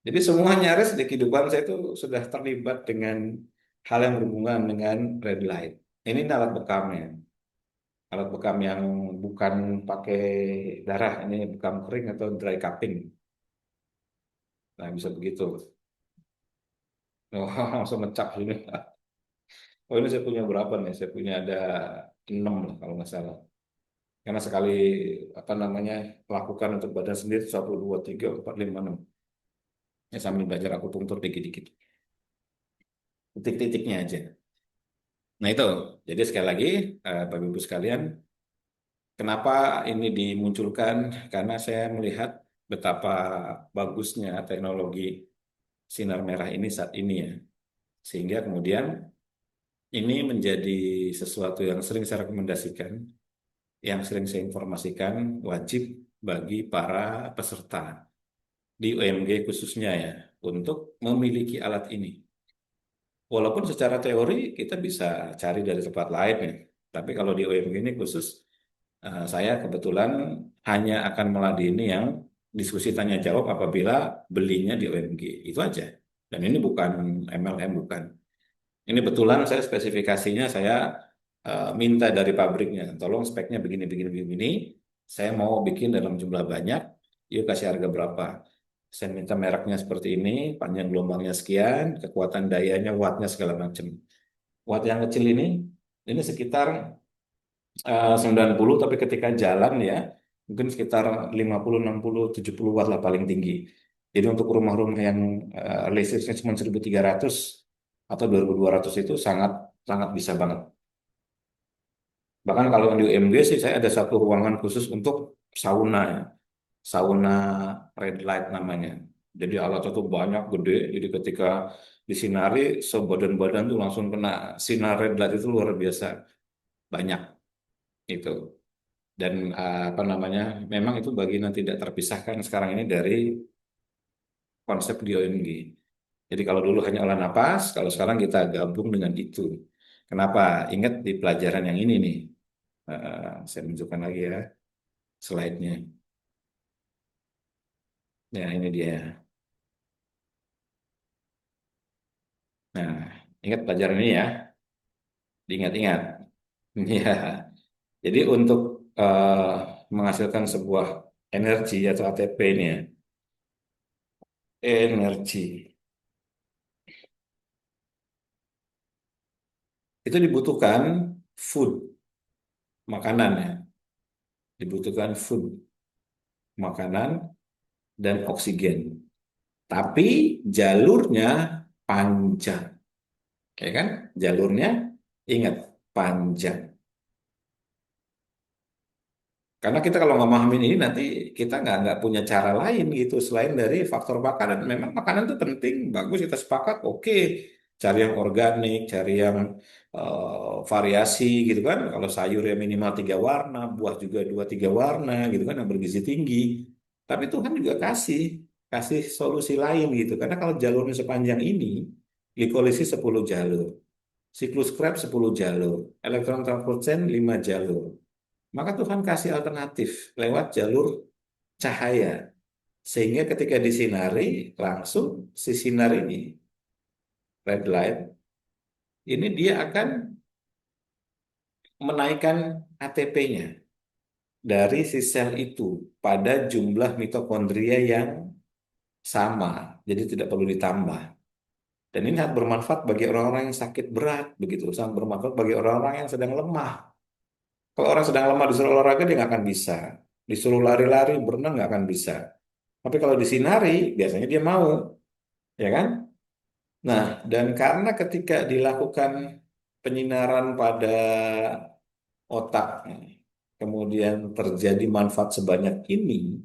Speaker 1: Jadi semua nyaris di kehidupan saya itu sudah terlibat dengan hal yang berhubungan dengan red light. Ini alat bekamnya, alat bekam yang bukan pakai darah, ini bekam kering atau dry cupping. Nah, bisa begitu. Oh, langsung ngecap sini. Oh, ini saya punya berapa nih? Saya punya ada 6 lah kalau nggak salah. Karena sekali apa namanya lakukan untuk badan sendiri 1, 2, 3, 4, 5, 6. Ya sambil belajar aku tuntut dikit-dikit. Titik-titiknya aja. Nah itu, jadi sekali lagi Bapak Ibu sekalian, kenapa ini dimunculkan? Karena saya melihat betapa bagusnya teknologi sinar merah ini saat ini ya. Sehingga kemudian ini menjadi sesuatu yang sering saya rekomendasikan, yang sering saya informasikan, wajib bagi para peserta di UMG khususnya ya, untuk memiliki alat ini. Walaupun secara teori kita bisa cari dari tempat lain ya, tapi kalau di UMG ini khusus, saya kebetulan hanya akan meladeni yang diskusi tanya jawab apabila belinya di UMG. Itu aja. Dan ini bukan MLM, bukan. Ini betulan saya spesifikasinya saya minta dari pabriknya, tolong speknya begini, begini, begini. Saya mau bikin dalam jumlah banyak, yuk kasih harga berapa. Saya minta mereknya seperti ini, panjang gelombangnya sekian, kekuatan dayanya, wattnya segala macam. Watt yang kecil ini sekitar 90, tapi ketika jalan ya, mungkin sekitar 50, 60, 70 watt lah paling tinggi. Jadi untuk rumah-rumah yang listriknya cuma 1.300 atau 2.200 itu sangat sangat bisa banget. Bahkan kalau di UMG sih saya ada satu ruangan khusus untuk sauna ya. Sauna red light namanya. Jadi alatnya tuh banyak, gede. Jadi ketika disinari, sebadan-badan tuh langsung kena sinar red light itu luar biasa banyak itu. Dan apa namanya, memang itu bagian yang tidak terpisahkan sekarang ini dari konsep di OMG. Jadi kalau dulu hanya olah napas, kalau sekarang kita gabung dengan itu. Kenapa? Ingat di pelajaran yang ini nih. Saya tunjukkan lagi ya slide-nya. Ya, ini dia. Nah, ingat pelajaran ini ya. Diingat-ingat. Ya. Jadi untuk menghasilkan sebuah energi atau ATP ini ya. Energi. Itu dibutuhkan food, makanan ya. Dibutuhkan food, makanan, dan oksigen. Tapi jalurnya panjang. Ya kan? Jalurnya ingat panjang. Karena kita kalau nggak memahamin ini nanti kita nggak punya cara lain gitu selain dari faktor makanan. Memang makanan itu penting, bagus kita sepakat. Oke, cari yang organik, cari yang variasi gitu kan. Kalau sayur ya minimal 3 warna, buah juga 2, 3 warna gitu kan yang bergizi tinggi. Tapi Tuhan juga kasih solusi lain gitu. Karena kalau jalurnya sepanjang ini, glikolisis 10 jalur, siklus Krebs 10 jalur, elektron transport chain 5 jalur. Maka Tuhan kasih alternatif lewat jalur cahaya. Sehingga ketika disinari, langsung si sinar ini, red light, ini dia akan menaikkan ATP-nya dari si sel itu pada jumlah mitokondria yang sama. Jadi tidak perlu ditambah. Dan ini sangat bermanfaat bagi orang-orang yang sakit berat, begitu. Sangat bermanfaat bagi orang-orang yang sedang lemah. Kalau orang sedang lemah disuruh olahraga, dia nggak akan bisa. Disuruh lari-lari, berenang nggak akan bisa. Tapi kalau disinari, biasanya dia mau, ya kan? Nah, dan karena ketika dilakukan penyinaran pada otak, kemudian terjadi manfaat sebanyak ini,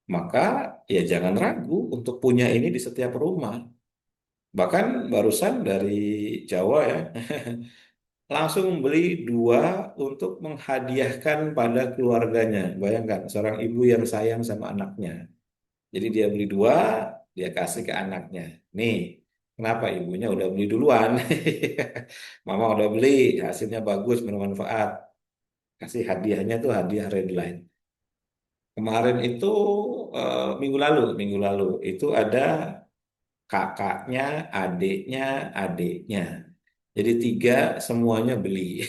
Speaker 1: maka ya jangan ragu untuk punya ini di setiap rumah. Bahkan barusan dari Jawa ya, langsung beli dua untuk menghadiahkan pada keluarganya. Bayangkan, seorang ibu yang sayang sama anaknya. Jadi dia beli dua, dia kasih ke anaknya. Nih, kenapa ibunya udah beli duluan? Mama udah beli, hasilnya bagus, bermanfaat. Kasih hadiahnya tuh hadiah red line. Kemarin itu minggu lalu itu ada kakaknya, adiknya, adiknya. Jadi tiga semuanya beli.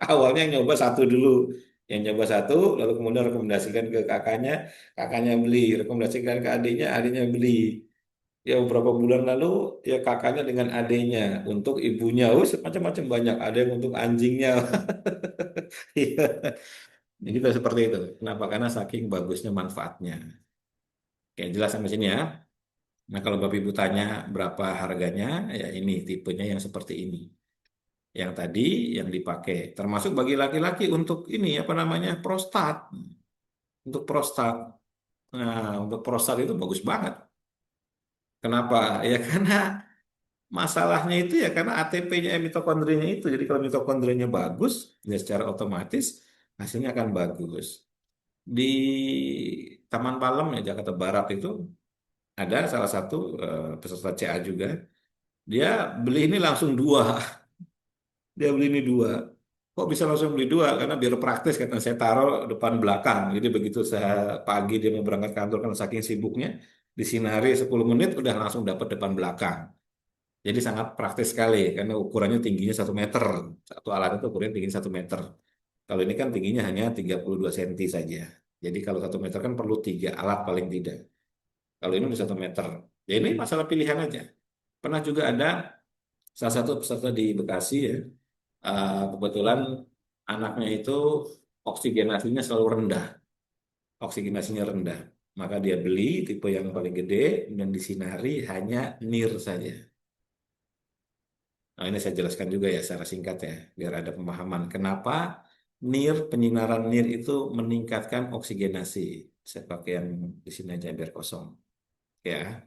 Speaker 1: Awalnya nyoba satu dulu. Yang nyoba satu, lalu kemudian rekomendasikan ke kakaknya, kakaknya beli. Rekomendasikan ke adiknya, adiknya beli. Ya beberapa bulan lalu, ya kakaknya dengan adiknya. Untuk ibunya, oh macam-macam banyak. Ada yang untuk anjingnya. Iya. Jadi seperti itu. Kenapa? Karena saking bagusnya manfaatnya. Oke, jelas sampai sini ya. Nah, kalau Bapak Ibu tanya berapa harganya, ya ini tipenya yang seperti ini. Yang tadi yang dipakai, termasuk bagi laki-laki untuk ini apa namanya prostat. Untuk prostat. Nah, untuk prostat itu bagus banget. Kenapa? Ya karena masalahnya itu ya karena ATP-nya, mitokondrianya itu. Jadi kalau mitokondrianya bagus, ya secara otomatis hasilnya akan bagus. Di Taman Palem ya Jakarta Barat itu ada salah satu peserta CA juga. Dia beli ini langsung dua. Dia beli ini dua. Kok bisa langsung beli dua? Karena biar praktis karena saya taruh depan belakang. Jadi begitu saya pagi dia mau berangkat kantor karena saking sibuknya, disinari 10 menit udah langsung dapat depan belakang. Jadi sangat praktis sekali karena ukurannya tingginya 1 meter. Satu alat itu ukurannya tinggi 1 meter. Kalau ini kan tingginya hanya 32 cm saja. Jadi kalau 1 meter kan perlu 3 alat paling tidak. Kalau ini udah 1 meter. Ya ini masalah pilihan aja. Pernah juga ada salah satu peserta di Bekasi ya. Kebetulan anaknya itu oksigenasinya selalu rendah, oksigenasinya rendah. Maka dia beli tipe yang paling gede dan disinari hanya nir saja. Nah, ini saya jelaskan juga ya secara singkat ya, biar ada pemahaman kenapa nir, penyinaran nir itu meningkatkan oksigenasi. Saya pakai yang di sini aja biar kosong. Ya,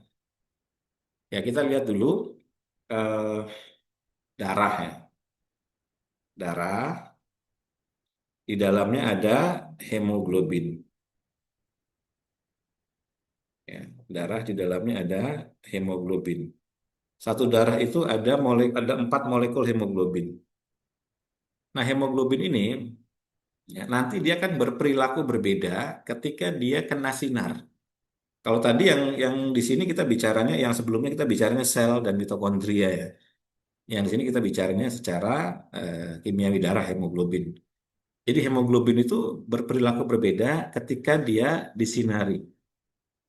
Speaker 1: ya kita lihat dulu eh, darah ya. Darah di dalamnya ada hemoglobin. Ya, darah di dalamnya ada hemoglobin. Satu darah itu ada 4 molekul hemoglobin. Nah, hemoglobin ini ya, nanti dia akan berperilaku berbeda ketika dia kena sinar. Kalau tadi yang di sini kita bicaranya, yang sebelumnya kita bicaranya sel dan mitokondria ya. Yang di sini kita bicaranya secara kimiawi darah hemoglobin. Jadi hemoglobin itu berperilaku berbeda ketika dia disinari.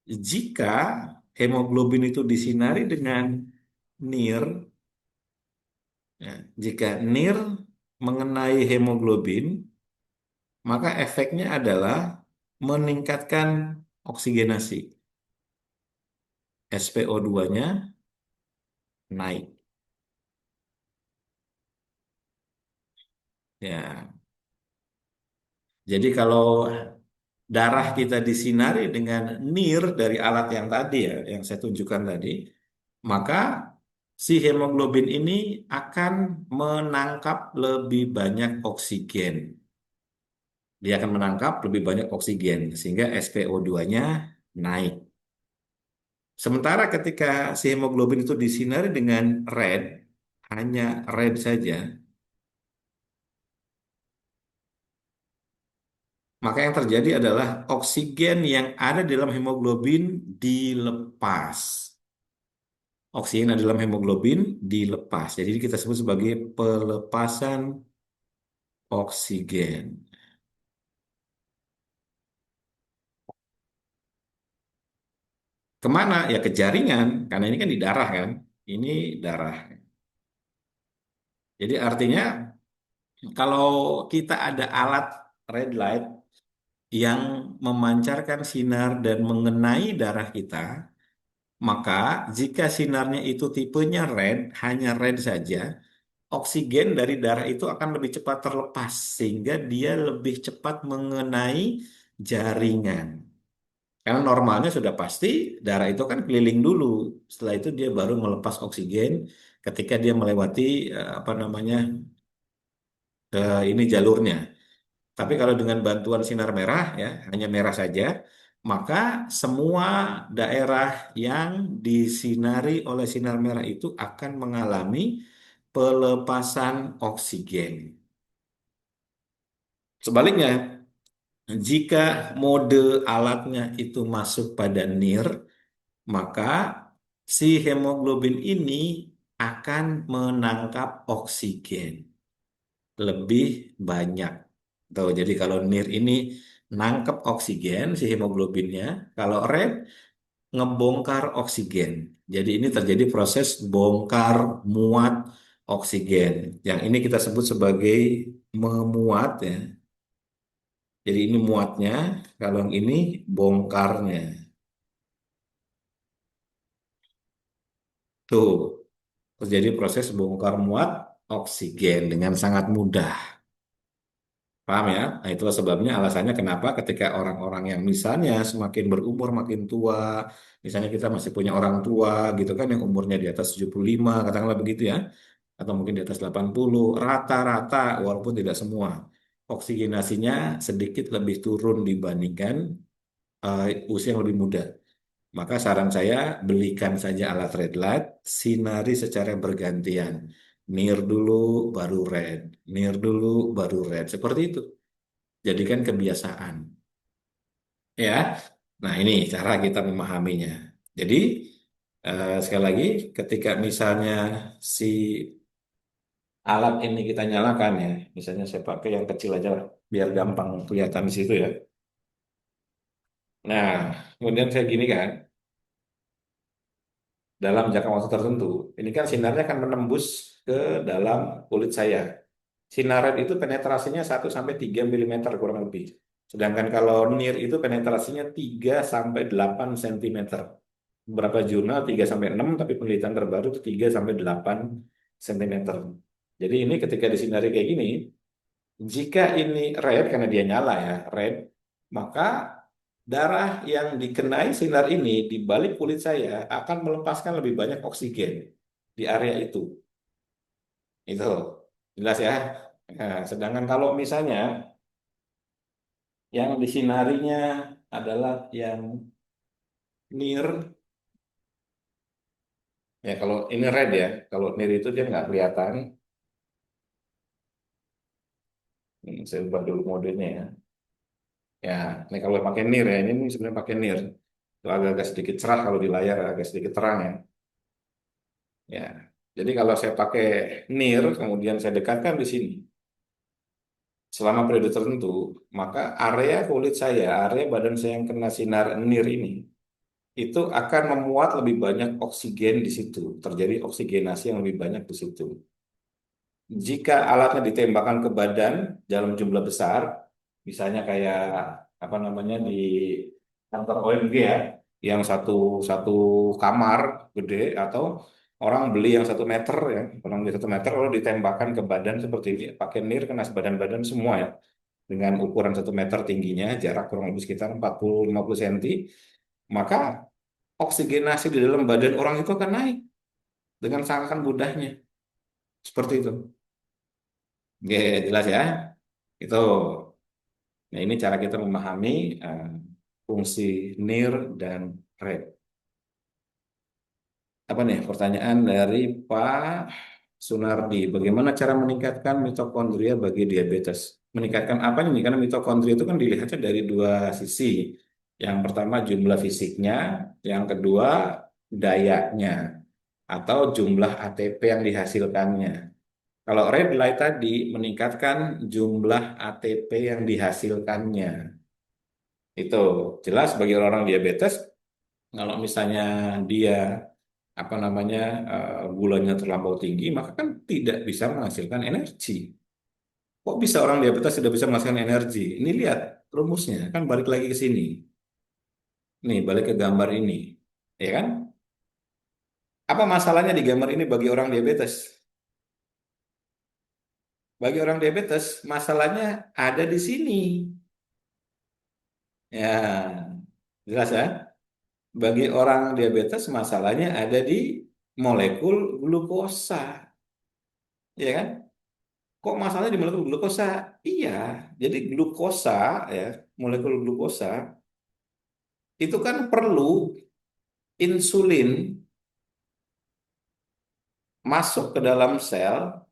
Speaker 1: Jika hemoglobin itu disinari dengan nir, ya, jika nir mengenai hemoglobin, maka efeknya adalah meningkatkan oksigenasi. SpO2-nya naik. Ya, jadi kalau darah kita disinari dengan nir dari alat yang tadi ya, yang saya tunjukkan tadi, maka si hemoglobin ini akan menangkap lebih banyak oksigen. Dia akan menangkap lebih banyak oksigen sehingga SpO2-nya naik. Sementara ketika si hemoglobin itu disinari dengan red, hanya red saja, maka yang terjadi adalah oksigen yang ada di dalam hemoglobin dilepas. Oksigen yang ada dalam hemoglobin dilepas. Jadi kita sebut sebagai pelepasan oksigen. Kemana? Ya ke jaringan, karena ini kan di darah kan. ini darah. Jadi artinya kalau kita ada alat red light yang memancarkan sinar dan mengenai darah kita, maka jika sinarnya itu tipenya red, hanya red saja, oksigen dari darah itu akan lebih cepat terlepas sehingga dia lebih cepat mengenai jaringan. Karena normalnya sudah pasti darah itu kan keliling dulu. Setelah itu dia baru melepas oksigen ketika dia melewati apa namanya ini jalurnya. Tapi kalau dengan bantuan sinar merah ya, hanya merah saja, maka semua daerah yang disinari oleh sinar merah itu akan mengalami pelepasan oksigen. Sebaliknya, jika mode alatnya itu masuk pada nir, maka si hemoglobin ini akan menangkap oksigen lebih banyak. Tuh, jadi kalau nir ini nangkep oksigen si hemoglobinnya, kalau red ngebongkar oksigen. Jadi ini terjadi proses bongkar muat oksigen. Yang ini kita sebut sebagai memuat ya. Jadi ini muatnya, kalau yang ini bongkarnya. Tuh, terjadi proses bongkar muat oksigen dengan sangat mudah. Paham ya? Nah, itulah sebabnya alasannya kenapa ketika orang-orang yang misalnya semakin berumur makin tua, misalnya kita masih punya orang tua gitu kan yang umurnya di atas 75, katakanlah begitu ya, atau mungkin di atas 80, rata-rata walaupun tidak semua, oksigenasinya sedikit lebih turun dibandingkan usia yang lebih muda. Maka saran saya belikan saja alat red light, sinari secara bergantian. Near dulu baru red, near dulu baru red. Seperti itu. Jadikan kebiasaan. Ya. Nah, ini cara kita memahaminya. Jadi, sekali lagi, ketika misalnya si alat ini kita nyalakan ya, misalnya saya pakai yang kecil aja lah, biar gampang kelihatan di situ ya. Nah, kemudian saya gini kan, dalam jangka waktu tertentu. Ini kan sinarnya akan menembus ke dalam kulit saya. Sinar red itu penetrasinya 1 sampai 3 mm kurang lebih. Sedangkan kalau nir itu penetrasinya 3 sampai 8 cm. Beberapa jurnal 3 sampai 6, tapi penelitian terbaru itu 3 sampai 8 cm. Jadi ini ketika disinari kayak gini, jika ini red karena dia nyala ya, red, maka darah yang dikenai sinar ini di balik kulit saya akan melepaskan lebih banyak oksigen di area itu. Itu jelas ya. Nah, sedangkan kalau misalnya yang disinarinya adalah yang near, ya kalau ini red ya, kalau near itu dia nggak kelihatan. Saya ubah dulu modenya ya. Ya, ini kalau pakai near ya, ini sebenarnya pakai near. Itu agak-agak sedikit cerah kalau di layar, agak sedikit terang ya. Ya, jadi kalau saya pakai nir, kemudian saya dekatkan di sini selama periode tertentu, maka area kulit saya, area badan saya yang kena sinar nir ini, itu akan memuat lebih banyak oksigen di situ. Terjadi oksigenasi yang lebih banyak di situ. Jika alatnya ditembakkan ke badan dalam jumlah besar, misalnya kayak apa namanya di kantor OMG ya, yang satu satu kamar gede atau orang beli yang 1 meter ya, orang beli 1 meter lalu ditembakkan ke badan seperti ini, pakai nir kena badan-badan semua ya, dengan ukuran 1 meter tingginya, jarak kurang lebih sekitar 40-50 cm, maka oksigenasi di dalam badan orang itu akan naik dengan sangat mudahnya, seperti itu. Oke, jelas ya. Itu. Nah, ini cara kita memahami eh, fungsi near dan red. Apa nih pertanyaan dari Pak Sunardi? Bagaimana cara meningkatkan mitokondria bagi diabetes? Meningkatkan apa nih? Karena mitokondria itu kan dilihatnya dari dua sisi. Yang pertama jumlah fisiknya, yang kedua dayanya atau jumlah ATP yang dihasilkannya. Kalau red light tadi meningkatkan jumlah ATP yang dihasilkannya. Itu jelas bagi orang diabetes, kalau misalnya dia apa namanya gulanya terlampau tinggi, maka kan tidak bisa menghasilkan energi. Kok bisa orang diabetes tidak bisa menghasilkan energi? Ini lihat rumusnya, kan balik lagi ke sini. Nih, balik ke gambar ini. Ya kan? Apa masalahnya di gambar ini bagi orang diabetes? Bagi orang diabetes, masalahnya ada di sini. Ya, jelas ya? Bagi orang diabetes, masalahnya ada di molekul glukosa. Ya kan? Kok masalahnya di molekul glukosa? Iya, jadi glukosa ya, molekul glukosa itu kan perlu insulin masuk ke dalam sel,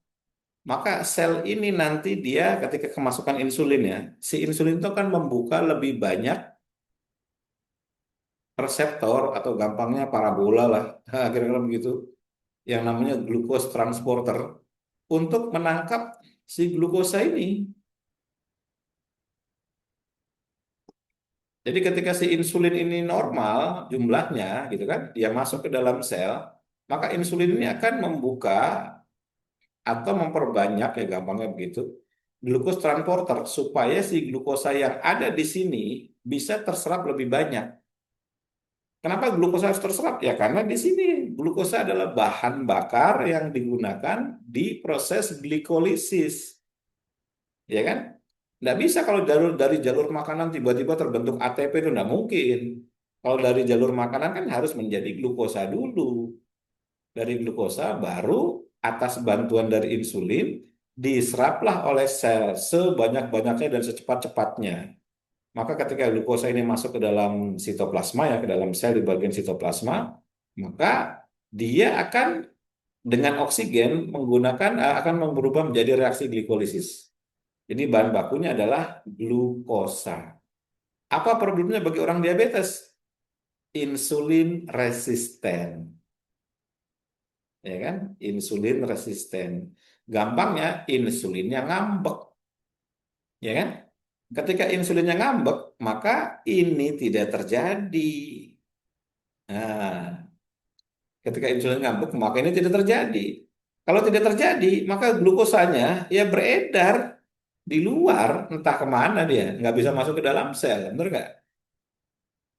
Speaker 1: maka sel ini nanti dia ketika kemasukan insulin ya, si insulin itu kan membuka lebih banyak reseptor atau gampangnya parabola lah, kira-kira begitu, yang namanya glucose transporter untuk menangkap si glukosa ini. Jadi ketika si insulin ini normal jumlahnya gitu kan, dia masuk ke dalam sel, maka insulin ini akan membuka atau memperbanyak ya gampangnya begitu glucose transporter supaya si glukosa yang ada di sini bisa terserap lebih banyak. Kenapa glukosa harus terserap? Ya karena di sini glukosa adalah bahan bakar yang digunakan di proses glikolisis, ya kan? Nggak bisa kalau dari jalur makanan tiba-tiba terbentuk ATP itu nggak mungkin. Kalau dari jalur makanan kan harus menjadi glukosa dulu. Dari glukosa baru atas bantuan dari insulin diseraplah oleh sel sebanyak-banyaknya dan secepat-cepatnya. Maka ketika glukosa ini masuk ke dalam sitoplasma ya, ke dalam sel di bagian sitoplasma, maka dia akan dengan oksigen akan berubah menjadi reaksi glikolisis. Jadi bahan bakunya adalah glukosa. Apa problemnya bagi orang diabetes? Insulin resisten, ya kan? Insulin resisten. Gampangnya insulinnya ngambek, ya kan? Ketika insulinnya ngambek, maka ini tidak terjadi. Nah, ketika insulin ngambek, maka ini tidak terjadi. Kalau tidak terjadi, maka glukosanya ya beredar di luar, entah kemana dia, nggak bisa masuk ke dalam sel, benar nggak?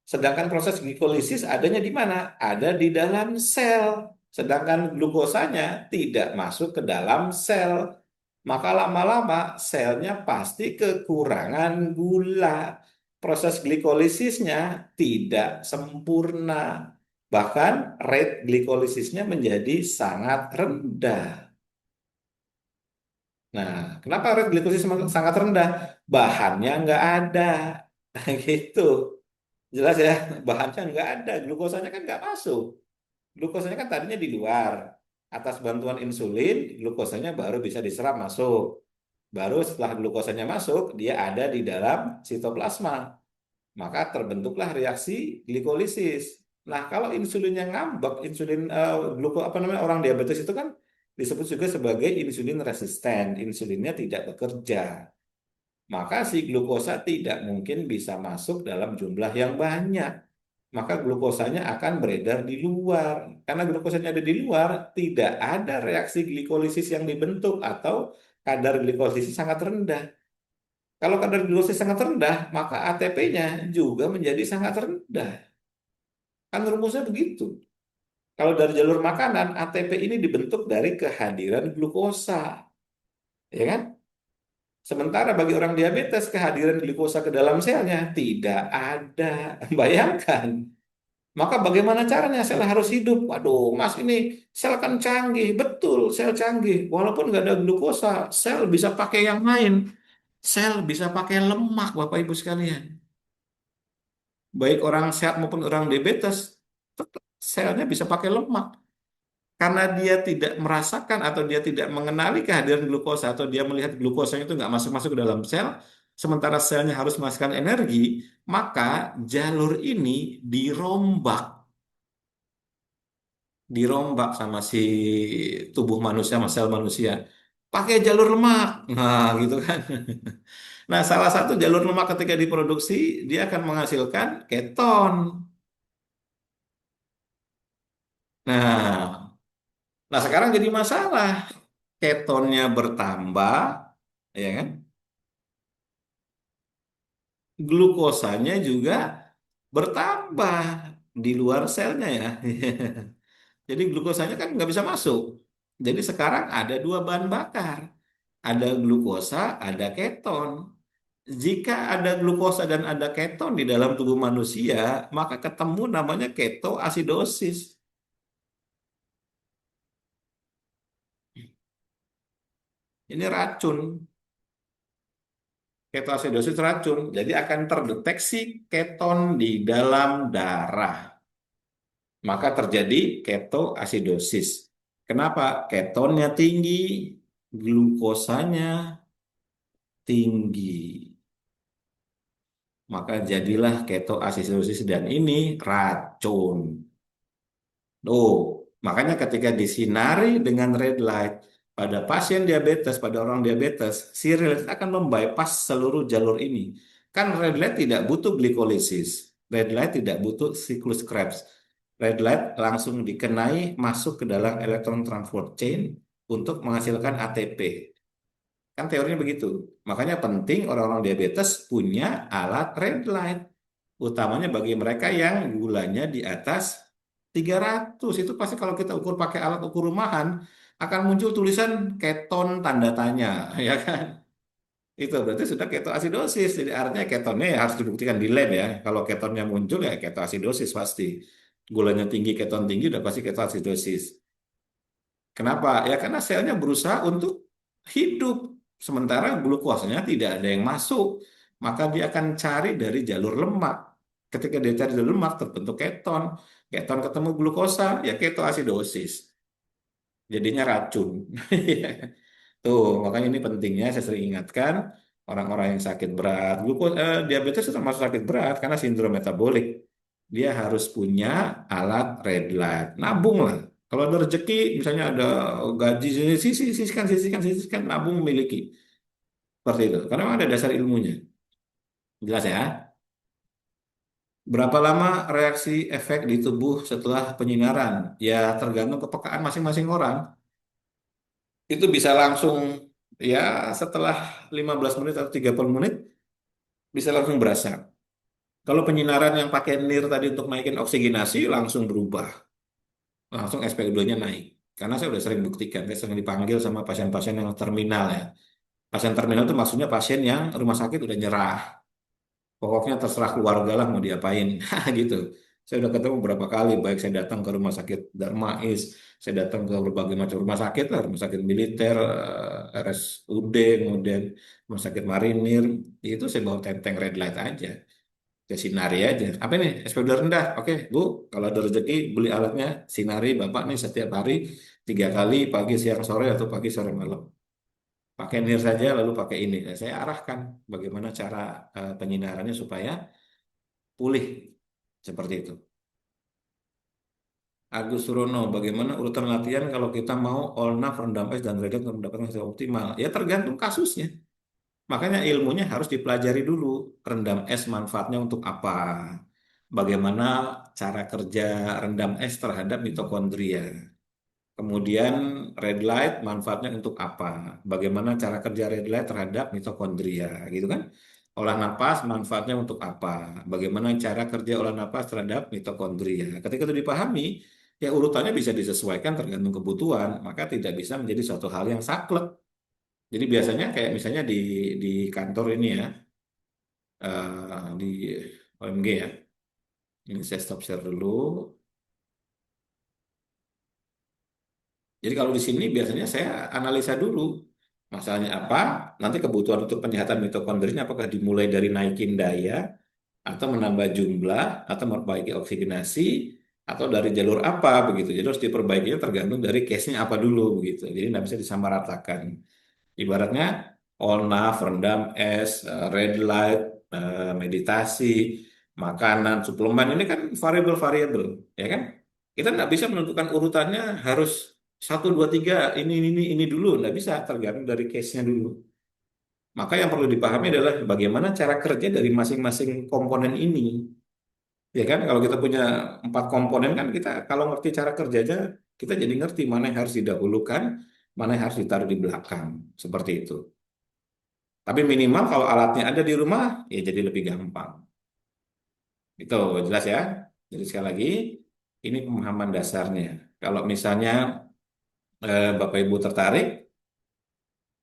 Speaker 1: Sedangkan proses glikolisis adanya di mana? Ada di dalam sel. Sedangkan glukosanya tidak masuk ke dalam sel. Maka lama-lama selnya pasti kekurangan gula. Proses glikolisisnya tidak sempurna. Bahkan rate glikolisisnya menjadi sangat rendah. Nah, kenapa rate glikosis sangat rendah? Bahannya nggak ada. Gitu. Jelas ya, bahannya nggak ada, glukosanya kan nggak masuk. Glukosanya kan tadinya di luar. Atas bantuan insulin, glukosanya baru bisa diserap masuk. Baru setelah glukosanya masuk, dia ada di dalam sitoplasma. Maka terbentuklah reaksi glikolisis. Nah, kalau insulinnya ngambek, apa namanya orang diabetes itu kan disebut juga sebagai insulin resisten. Insulinnya tidak bekerja. Maka si glukosa tidak mungkin bisa masuk dalam jumlah yang banyak. Maka glukosanya akan beredar di luar. Karena glukosanya ada di luar, tidak ada reaksi glikolisis yang dibentuk atau kadar glikolisis sangat rendah. Kalau kadar glikolisis sangat rendah, maka ATP-nya juga menjadi sangat rendah. Kan rumusnya begitu. Kalau dari jalur makanan, ATP ini dibentuk dari kehadiran glukosa. Ya kan? Sementara bagi orang diabetes, kehadiran glukosa ke dalam selnya tidak ada. Bayangkan. Maka bagaimana caranya sel harus hidup? Waduh, Mas ini sel kan canggih. Betul, sel canggih. Walaupun nggak ada glukosa, sel bisa pakai yang lain. Sel bisa pakai lemak, Bapak Ibu sekalian. Baik orang sehat maupun orang diabetes, tetap selnya bisa pakai lemak. Karena dia tidak merasakan atau dia tidak mengenali kehadiran glukosa atau dia melihat glukosanya itu nggak masuk-masuk ke dalam sel, sementara selnya harus menghasilkan energi, maka jalur ini dirombak dirombak sama si tubuh manusia, sama sel manusia. Pakai jalur lemak. Nah, gitu kan. Nah, salah satu jalur lemak ketika diproduksi, dia akan menghasilkan keton. Nah, nah sekarang jadi masalah. Ketonnya bertambah, ya kan? Glukosanya juga bertambah di luar selnya ya. Jadi glukosanya kan nggak bisa masuk. Jadi sekarang ada dua bahan bakar. Ada glukosa, ada keton. Jika ada glukosa dan ada keton di dalam tubuh manusia, maka ketemu namanya ketoasidosis. Ini racun. Ketoasidosis racun. Jadi akan terdeteksi keton di dalam darah. Maka terjadi ketoasidosis. Kenapa? Ketonnya tinggi, glukosanya tinggi. Maka jadilah ketoasidosis dan ini racun. Oh, makanya ketika disinari dengan red light pada pasien diabetes, pada orang diabetes, si red light akan membypass seluruh jalur ini. Kan red light tidak butuh glikolisis, red light tidak butuh siklus Krebs. Red light langsung dikenai masuk ke dalam electron transport chain untuk menghasilkan ATP. Kan teorinya begitu. Makanya penting orang-orang diabetes punya alat red light. Utamanya bagi mereka yang gulanya di atas 300. Itu pasti kalau kita ukur pakai alat ukur rumahan, akan muncul tulisan keton tanda tanya. Ya kan? Itu berarti sudah ketoasidosis. Jadi artinya ketonnya ya harus dibuktikan di lab ya. Kalau ketonnya muncul ya ketoasidosis pasti. Gulanya tinggi, keton tinggi udah pasti ketoasidosis. Kenapa? Ya karena selnya berusaha untuk hidup. Sementara glukosanya tidak ada yang masuk. Maka dia akan cari dari jalur lemak. Ketika dia cari jalur lemak terbentuk keton. Keton ketemu glukosa, ya ketoasidosis. Jadinya racun. Tuh, makanya ini pentingnya saya sering ingatkan orang-orang yang sakit berat. Diabetes itu termasuk sakit berat karena sindrom metabolik. Dia harus punya alat red light. Nabung lah. Kalau ada rezeki, misalnya ada gaji, sisihkan, sisihkan, sisihkan, nabung memiliki. Seperti itu. Karena memang ada dasar ilmunya. Jelas ya? Berapa lama reaksi efek di tubuh setelah penyinaran? Ya tergantung kepekaan masing-masing orang. Itu bisa langsung ya setelah 15 menit atau 30 menit bisa langsung berasa. Kalau penyinaran yang pakai NIR tadi untuk naikin oksigenasi langsung berubah. Langsung SpO2-nya naik. Karena saya udah sering buktikan, saya sering dipanggil sama pasien-pasien yang terminal ya. Pasien terminal itu maksudnya pasien yang rumah sakit udah nyerah. Pokoknya terserah keluarga lah mau diapain. Gitu. Saya udah ketemu berapa kali, baik saya datang ke rumah sakit Darmais, saya datang ke berbagai macam rumah sakit lah, rumah sakit militer, RSUD, kemudian rumah sakit marinir, itu saya bawa tenteng red light aja. Saya sinari aja. Apa nih? SPO2 rendah. Oke, Bu, kalau ada rezeki beli alatnya, sinari Bapak nih setiap hari 3 kali, pagi, siang, sore, atau pagi, sore, malam. Pakai NIR saja, lalu pakai ini. Nah, saya arahkan bagaimana cara penyinarannya supaya pulih seperti itu. Agus Surono, bagaimana urutan latihan kalau kita mau all NAF, rendam es, dan redat untuk mendapatkan hasil optimal? Ya tergantung kasusnya. Makanya ilmunya harus dipelajari dulu. Rendam es manfaatnya untuk apa? Bagaimana cara kerja rendam es terhadap mitokondria? Kemudian red light manfaatnya untuk apa? Bagaimana cara kerja red light terhadap mitokondria, gitu kan? Olah napas manfaatnya untuk apa? Bagaimana cara kerja olah napas terhadap mitokondria? Ketika itu dipahami, ya urutannya bisa disesuaikan tergantung kebutuhan, maka tidak bisa menjadi suatu hal yang saklek. Jadi biasanya kayak misalnya di kantor ini ya, di OMG ya. Ini saya stop share dulu. Jadi kalau di sini biasanya saya analisa dulu masalahnya apa, nanti kebutuhan untuk penyehatan mitokondria apakah dimulai dari naikin daya atau menambah jumlah atau memperbaiki oksigenasi atau dari jalur apa begitu. Jadi harus diperbaikinya tergantung dari case-nya apa dulu begitu. Jadi tidak bisa disamaratakan. Ibaratnya all NAV, rendam es, red light, meditasi, makanan, suplemen ini kan variabel-variabel, ya kan? Kita nggak bisa menentukan urutannya harus satu dua tiga ini dulu, nggak bisa tergantung dari case-nya dulu. Maka yang perlu dipahami adalah bagaimana cara kerja dari masing-masing komponen ini. Ya kan, kalau kita punya 4 komponen kan kita kalau ngerti cara kerjanya, kita jadi ngerti mana yang harus didahulukan, mana yang harus ditaruh di belakang, seperti itu. Tapi minimal kalau alatnya ada di rumah, ya jadi lebih gampang. Itu jelas ya. Jadi sekali lagi, ini pemahaman dasarnya. Kalau misalnya Bapak Ibu tertarik,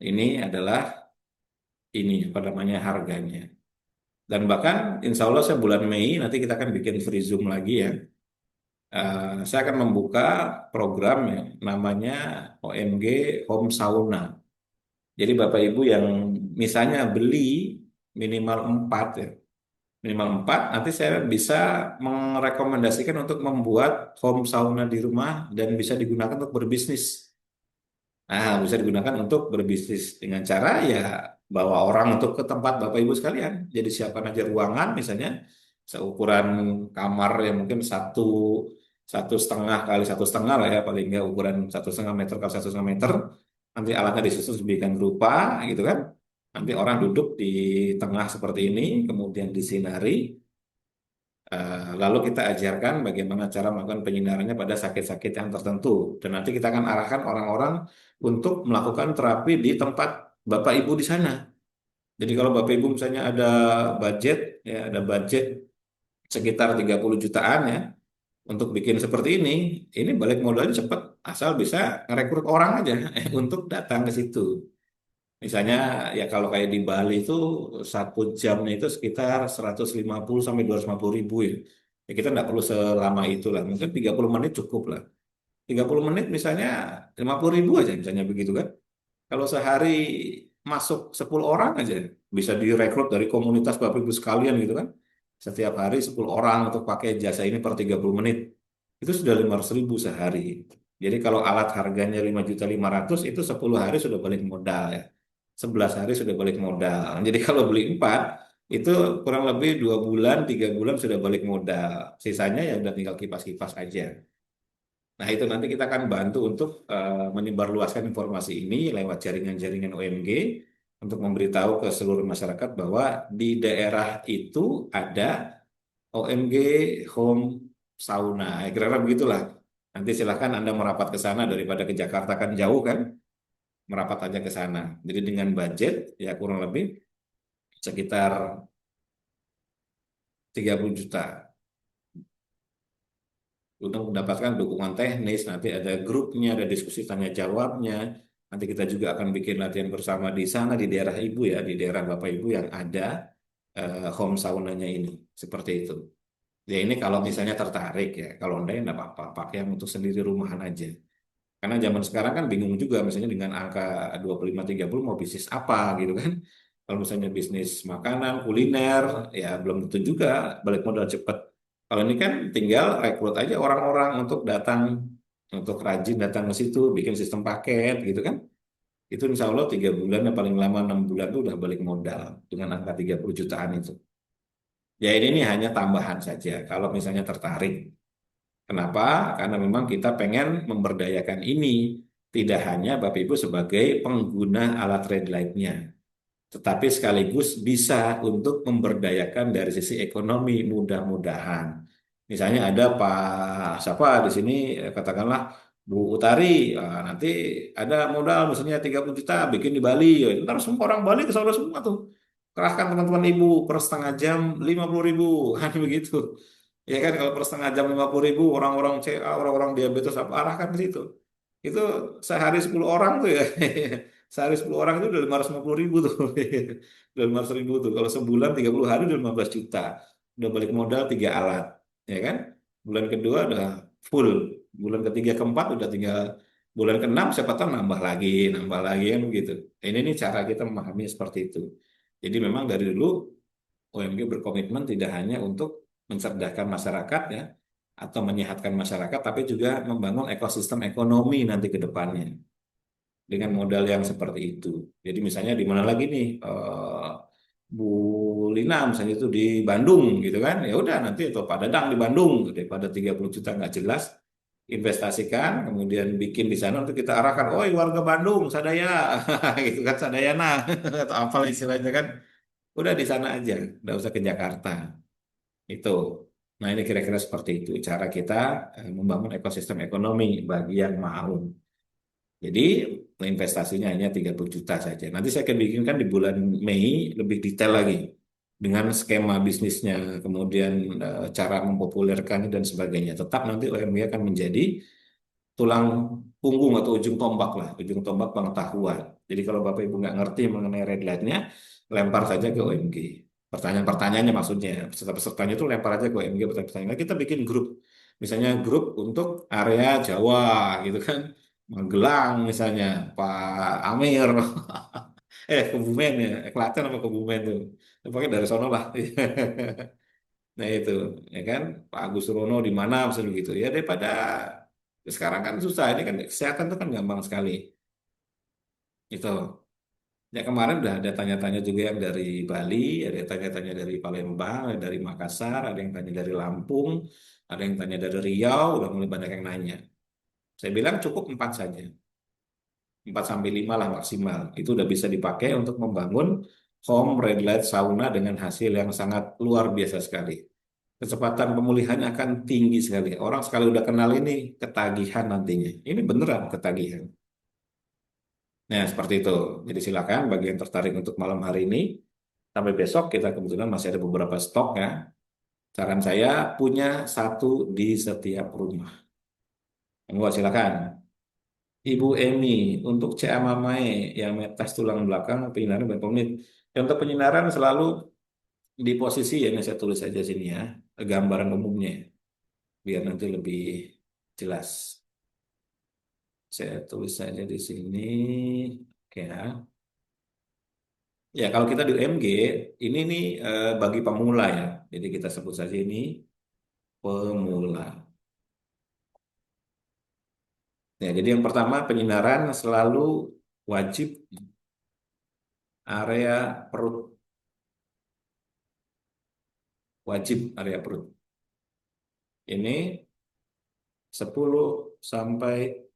Speaker 1: ini adalah ini apa namanya harganya. Dan bahkan insya Allah saya bulan Mei nanti kita akan bikin free Zoom lagi ya. Saya akan membuka program ya, namanya OMG Home Sauna. Jadi Bapak Ibu yang misalnya beli minimal 4 ya, minimal 4, nanti saya bisa merekomendasikan untuk membuat home sauna di rumah dan bisa digunakan untuk berbisnis. Nah, bisa digunakan untuk berbisnis dengan cara ya bawa orang untuk ke tempat Bapak Ibu sekalian. Jadi siapkan aja ruangan misalnya seukuran kamar yang mungkin 1,5 kali 1,5 lah ya paling nggak ukuran 1,5 meter kali 1,5 meter. Nanti alatnya disusun sedemikian rupa gitu kan. Nanti orang duduk di tengah seperti ini, kemudian disinari. Lalu kita ajarkan bagaimana cara melakukan penyinarannya pada sakit-sakit yang tertentu. Dan nanti kita akan arahkan orang-orang untuk melakukan terapi di tempat Bapak Ibu di sana. Jadi kalau Bapak Ibu misalnya ada budget, ya ada budget sekitar 30 jutaan ya untuk bikin seperti ini balik modalnya cepat asal bisa ngerekrut orang aja untuk datang ke situ. Misalnya ya kalau kayak di Bali itu 1 jamnya itu sekitar 150 sampai 250 ribu ya. Ya kita nggak perlu selama itu lah. Mungkin 30 menit cukup lah. 30 menit misalnya 50 ribu aja misalnya begitu kan. Kalau sehari masuk 10 orang aja bisa direkrut dari komunitas Bapak Ibu sekalian gitu kan. Setiap hari 10 orang untuk pakai jasa ini per 30 menit. Itu sudah 500 ribu sehari. Jadi kalau alat harganya 5.500.000 itu 10 hari sudah balik modal ya. 11 hari sudah balik modal. Jadi kalau beli 4 itu kurang lebih 2 bulan, 3 bulan sudah balik modal. Sisanya ya udah tinggal kipas-kipas aja. Nah, itu nanti kita akan bantu untuk menyebarluaskan informasi ini lewat jaringan-jaringan OMG untuk memberitahu ke seluruh masyarakat bahwa di daerah itu ada OMG Home Sauna. Ya, kira-kira begitulah. Nanti silahkan Anda merapat ke sana daripada ke Jakarta kan jauh kan, merapat aja ke sana. Jadi dengan budget ya kurang lebih sekitar 30 juta. Untuk mendapatkan dukungan teknis, nanti ada grupnya, ada diskusi tanya jawabnya. Nanti kita juga akan bikin latihan bersama di sana di daerah Ibu ya, di daerah Bapak Ibu yang ada home saunanya ini. Seperti itu. Ya ini kalau misalnya tertarik ya, kalau enggak ya enggak apa-apa, pakai yang untuk sendiri rumahan aja. Karena zaman sekarang kan bingung juga misalnya dengan angka 25-30 mau bisnis apa gitu kan. Kalau misalnya bisnis makanan, kuliner, ya belum tentu juga balik modal cepat. Kalau ini kan tinggal rekrut aja orang-orang untuk datang, untuk rajin datang ke situ, bikin sistem paket gitu kan. Itu insya Allah 3 bulan, ya paling lama 6 bulan itu udah balik modal dengan angka 30 jutaan itu. Ya ini hanya tambahan saja kalau misalnya tertarik. Kenapa? Karena memang kita pengen memberdayakan ini. Tidak hanya Bapak Ibu sebagai pengguna alat red light-nya, tetapi sekaligus bisa untuk memberdayakan dari sisi ekonomi mudah-mudahan. Misalnya ada Pak siapa di sini katakanlah Bu Utari, nanti ada modal misalnya 30 juta bikin di Bali, ya, ntar semua orang Bali ke sana semua tuh. Kerahkan teman-teman Ibu per setengah jam 50 ribu, kan begitu. Ya kan kalau per setengah jam 50 ribu orang-orang CA, orang-orang diabetes apa arahkan ke situ. Itu sehari 10 orang tuh ya. Sehari 10 orang itu udah 550 ribu tuh. Udah 500 ribu tuh. Kalau sebulan 30 hari udah 15 juta. Udah balik modal 3 alat. Ya kan? Bulan kedua udah full. Bulan ketiga keempat udah tinggal bulan keenam siapa tahu nambah lagi kan begitu. Ini nih cara kita memahami seperti itu. Jadi memang dari dulu OMG berkomitmen tidak hanya untuk mencerdaskan masyarakat ya atau menyehatkan masyarakat, tapi juga membangun ekosistem ekonomi nanti ke depannya dengan modal yang seperti itu. Jadi misalnya di mana lagi nih Bu Lina misalnya itu di Bandung gitu kan, ya udah nanti atau Pak Dadang di Bandung daripada 30 juta nggak jelas investasikan kemudian bikin di sana untuk kita arahkan, oh warga Bandung sadaya gitu kan sadayana atau apa istilahnya kan udah di sana aja, nggak usah ke Jakarta itu. Nah, ini kira-kira seperti itu cara kita membangun ekosistem ekonomi bagi yang mau. Jadi investasinya hanya 30 juta saja. Nanti saya akan bikinkan di bulan Mei lebih detail lagi dengan skema bisnisnya, kemudian cara mempopulerkan dan sebagainya. Tetap nanti OMB akan menjadi tulang punggung atau ujung tombak lah, ujung tombak pengetahuan. Jadi kalau Bapak Ibu nggak ngerti mengenai red light-nya, lempar saja ke OMG. Pertanyaan-pertanyaannya maksudnya, peserta-pesertanya itu lempar aja ke OMG pertanyaan-pertanyaan. Nah, kita bikin grup, misalnya grup untuk area Jawa gitu kan, Magelang misalnya, Pak Amir, Kebumen ya, Klaten apa Kebumen tuh, pokoknya dari sono lah. Nah itu, ya kan, Pak Agus Rono di mana misalnya gitu ya daripada sekarang kan susah ini kan kesehatan itu kan gampang sekali itu. Ya kemarin udah ada tanya-tanya juga yang dari Bali, ada yang tanya-tanya dari Palembang, ada dari Makassar, ada yang tanya dari Lampung, ada yang tanya dari Riau, udah mulai banyak yang nanya. Saya bilang cukup 4 saja, 4 sampai 5 lah maksimal. Itu udah bisa dipakai untuk membangun home red light sauna dengan hasil yang sangat luar biasa sekali. Kecepatan pemulihannya akan tinggi sekali. Orang sekali udah kenal ini ketagihan nantinya. Ini beneran ketagihan. Nah, seperti itu. Jadi silakan bagi yang tertarik untuk malam hari ini. Sampai besok kita kebetulan masih ada beberapa stok ya. Saran saya punya satu di setiap rumah. Enggak, silakan. Ibu Emi, untuk CA Mamae yang metas tulang belakang, penyinaran berapa menit? Dan untuk penyinaran selalu di posisi ya, ini saya tulis aja sini ya, gambaran umumnya, biar nanti lebih jelas. Saya tulis saja di sini. Oke ya. Ya, kalau kita di UMG, ini nih bagi pemula ya. Jadi kita sebut saja ini pemula. Ya, jadi yang pertama penyinaran selalu wajib area perut, wajib area perut. Ini 10 sampai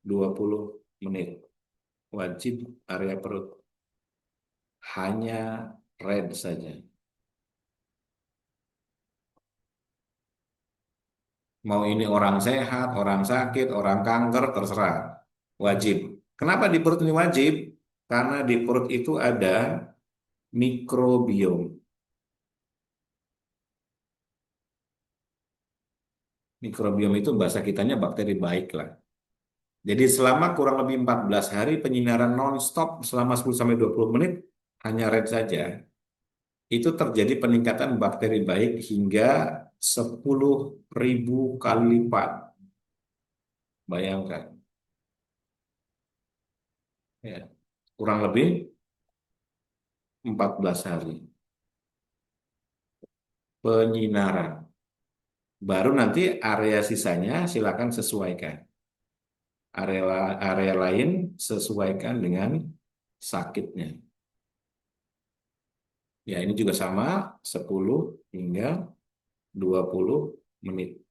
Speaker 1: 20 menit. Wajib area perut. Hanya red saja. Mau ini orang sehat, orang sakit, orang kanker, terserah. Wajib. Kenapa di perut ini wajib? Karena di perut itu ada mikrobiom. Mikrobiom itu bahasa kitanya bakteri baik lah. Jadi selama kurang lebih 14 hari penyinaran non-stop selama 10 sampai 20 menit hanya red saja, itu terjadi peningkatan bakteri baik hingga 10.000 kali lipat. Bayangkan. Ya, kurang lebih 14 hari penyinaran. Baru nanti area sisanya silakan sesuaikan. Area lain sesuaikan dengan sakitnya. Ya, ini juga sama 10 hingga 20 menit.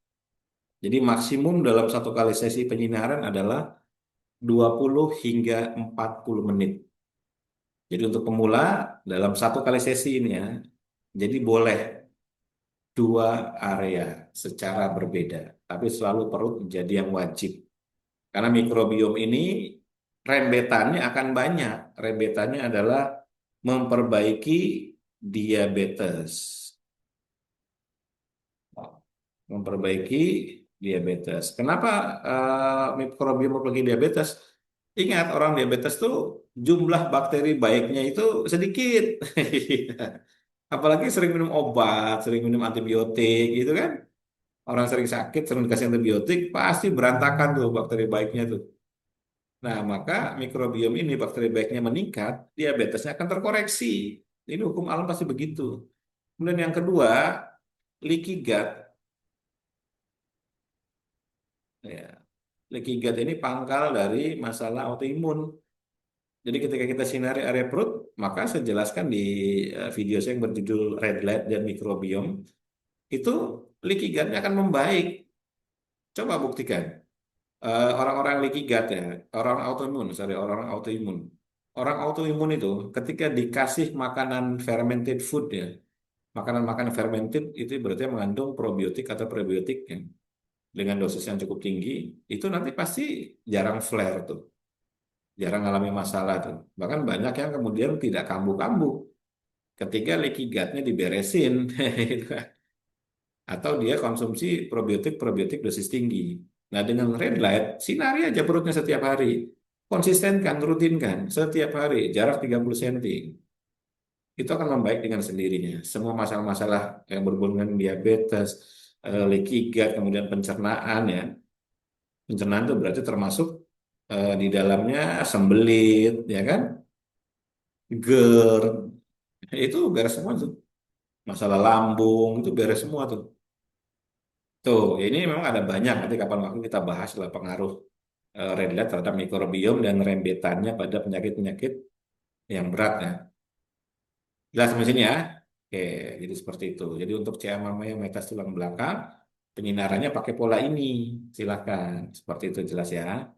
Speaker 1: Jadi maksimum dalam satu kali sesi penyinaran adalah 20 hingga 40 menit. Jadi untuk pemula dalam satu kali sesi ini ya, jadi boleh 2 area secara berbeda, tapi selalu perut menjadi yang wajib. Karena mikrobiom ini rembetannya akan banyak. Rembetannya adalah memperbaiki diabetes. Memperbaiki diabetes. Kenapa mikrobiom memperbaiki diabetes? Ingat, orang diabetes tuh jumlah bakteri baiknya itu sedikit. Apalagi sering minum obat, sering minum antibiotik gitu kan. Orang sering sakit, sering dikasih antibiotik, pasti berantakan tuh bakteri baiknya tuh. Nah, maka mikrobiom ini bakteri baiknya meningkat, diabetesnya akan terkoreksi. Ini hukum alam pasti begitu. Kemudian yang kedua, leaky gut. Ya, leaky gut ini pangkal dari masalah autoimun. Jadi ketika kita sinari area perut, maka saya jelaskan di video saya yang berjudul Red Light dan Mikrobiom, itu leaky gut-nya akan membaik. Coba buktikan. Orang-orang leaky gut ya, orang autoimun, sorry, orang autoimun. Orang autoimun itu ketika dikasih makanan fermented food ya, Makanan-makanan fermented itu berarti mengandung probiotik atau prebiotik ya. Dengan dosis yang cukup tinggi, itu nanti pasti jarang flare tuh, jarang alami masalah tuh. Bahkan banyak yang kemudian tidak kambuh-kambuh ketika leaky gut-nya diberesin, gitu kan. Atau dia konsumsi probiotik-probiotik dosis tinggi. Nah, dengan red light, sinari aja perutnya setiap hari. Konsistenkan, rutinkan, setiap hari, jarak 30 cm. Itu akan membaik dengan sendirinya. Semua masalah-masalah yang berhubungan dengan diabetes, leaky gut, kemudian pencernaan ya. Pencernaan itu berarti termasuk di dalamnya sembelit, ya kan? GERD, itu beres semua tuh. Masalah lambung, itu beres semua tuh. Tuh, ini memang ada banyak. Nanti kapan waktu kita bahas lah pengaruh red blood terhadap mikrobiom dan rembetannya pada penyakit-penyakit yang berat ya. Jelas sampai sini ya? Oke, jadi seperti itu. Jadi untuk CA mama yang metas tulang belakang, penyinarannya pakai pola ini. Silakan. Seperti itu jelas ya.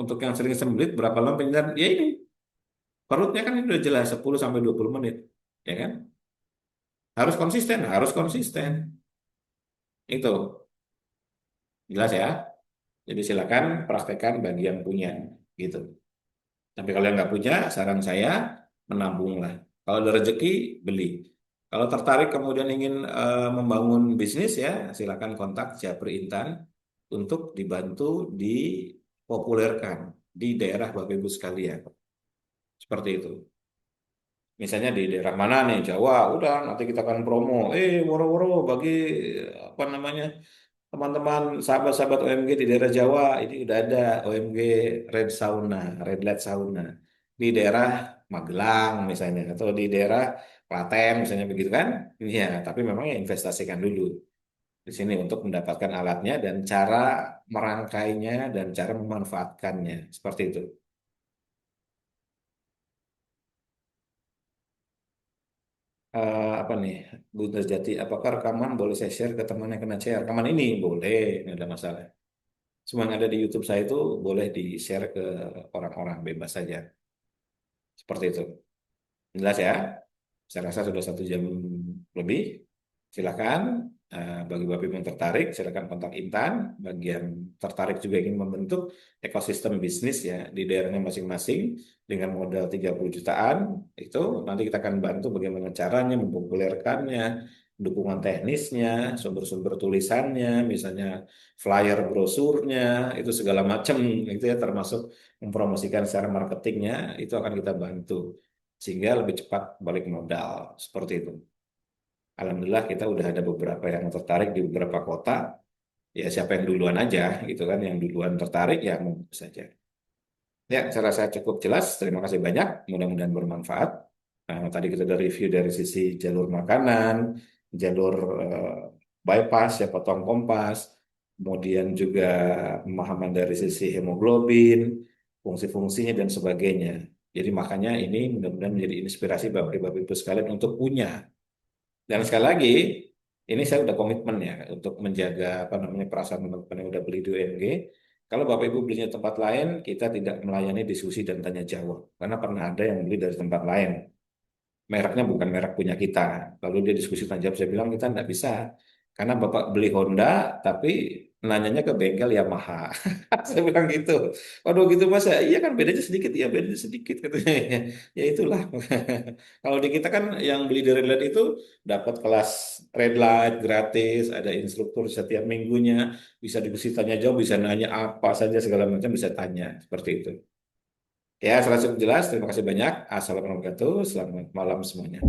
Speaker 1: Untuk yang sering sembelit, berapa lama penyinaran? Ya ini, perutnya kan ini udah jelas 10 sampai 20 menit. Ya kan? Harus konsisten, harus konsisten. Itu. Jelas ya? Jadi silakan praktekkan bagi yang punya gitu. Tapi kalau yang nggak punya, saran saya menabunglah. Kalau ada rezeki, beli. Kalau tertarik kemudian ingin membangun bisnis ya, silakan kontak Japri Intan untuk dibantu dipopulerkan di daerah Bapak Ibu sekalian. Seperti itu. Misalnya di daerah mana nih, Jawa, udah nanti kita akan promo. Woro-woro bagi apa namanya teman-teman sahabat-sahabat OMG di daerah Jawa, ini udah ada OMG Red Sauna, Red Light Sauna di daerah Magelang misalnya atau di daerah Klaten misalnya begitu kan? Iya, tapi memang ya investasikan dulu di sini untuk mendapatkan alatnya dan cara merangkainya dan cara memanfaatkannya seperti itu. Apa nih, Bu Jati, apakah rekaman boleh saya share ke teman yang kena share? Rekaman ini boleh, nggak ada masalah. Semua yang ada di YouTube saya itu boleh di-share ke orang-orang bebas saja. Seperti itu. Jelas ya? Saya rasa sudah 1 jam lebih. Silakan bagi Bapak Ibu yang tertarik, silakan kontak Intan. Bagi yang tertarik juga ingin membentuk ekosistem bisnis ya di daerahnya masing-masing dengan modal 30 jutaan, itu nanti kita akan bantu bagaimana caranya mempopulerkannya, dukungan teknisnya, sumber-sumber tulisannya, misalnya flyer brosurnya, itu segala macam itu ya termasuk mempromosikan secara marketingnya, itu akan kita bantu sehingga lebih cepat balik modal seperti itu. Alhamdulillah kita udah ada beberapa yang tertarik di beberapa kota. Ya siapa yang duluan aja gitu kan, yang duluan tertarik ya monggo saja. Ya, saya rasa cukup jelas. Terima kasih banyak. Mudah-mudahan bermanfaat. Tadi kita udah review dari sisi jalur makanan, jalur eh, bypass ya potong kompas, kemudian juga pemahaman dari sisi hemoglobin, fungsi-fungsinya dan sebagainya. Jadi makanya ini mudah-mudahan menjadi inspirasi Bapak Ibu sekalian untuk punya. Dan sekali lagi, ini saya udah komitmen ya untuk menjaga apa namanya perasaan teman-teman yang udah beli di UMG. Kalau Bapak Ibu belinya tempat lain, kita tidak melayani diskusi dan tanya jawab. Karena pernah ada yang beli dari tempat lain. Mereknya bukan merek punya kita. Lalu dia diskusi tanya jawab, saya bilang kita tidak bisa. Karena Bapak beli Honda, tapi nanyanya ke bengkel Yamaha. Saya bilang gitu. Waduh gitu mas ya, iya kan bedanya sedikit, ya bedanya sedikit katanya. Ya itulah. Kalau di kita kan yang beli di Red Light itu dapat kelas Red Light gratis, ada instruktur setiap minggunya, bisa diskusi tanya jawab, bisa nanya apa saja segala macam bisa tanya seperti itu. Ya, salah cukup jelas. Terima kasih banyak. Assalamualaikum warahmatullahi wabarakatuh. Selamat malam semuanya.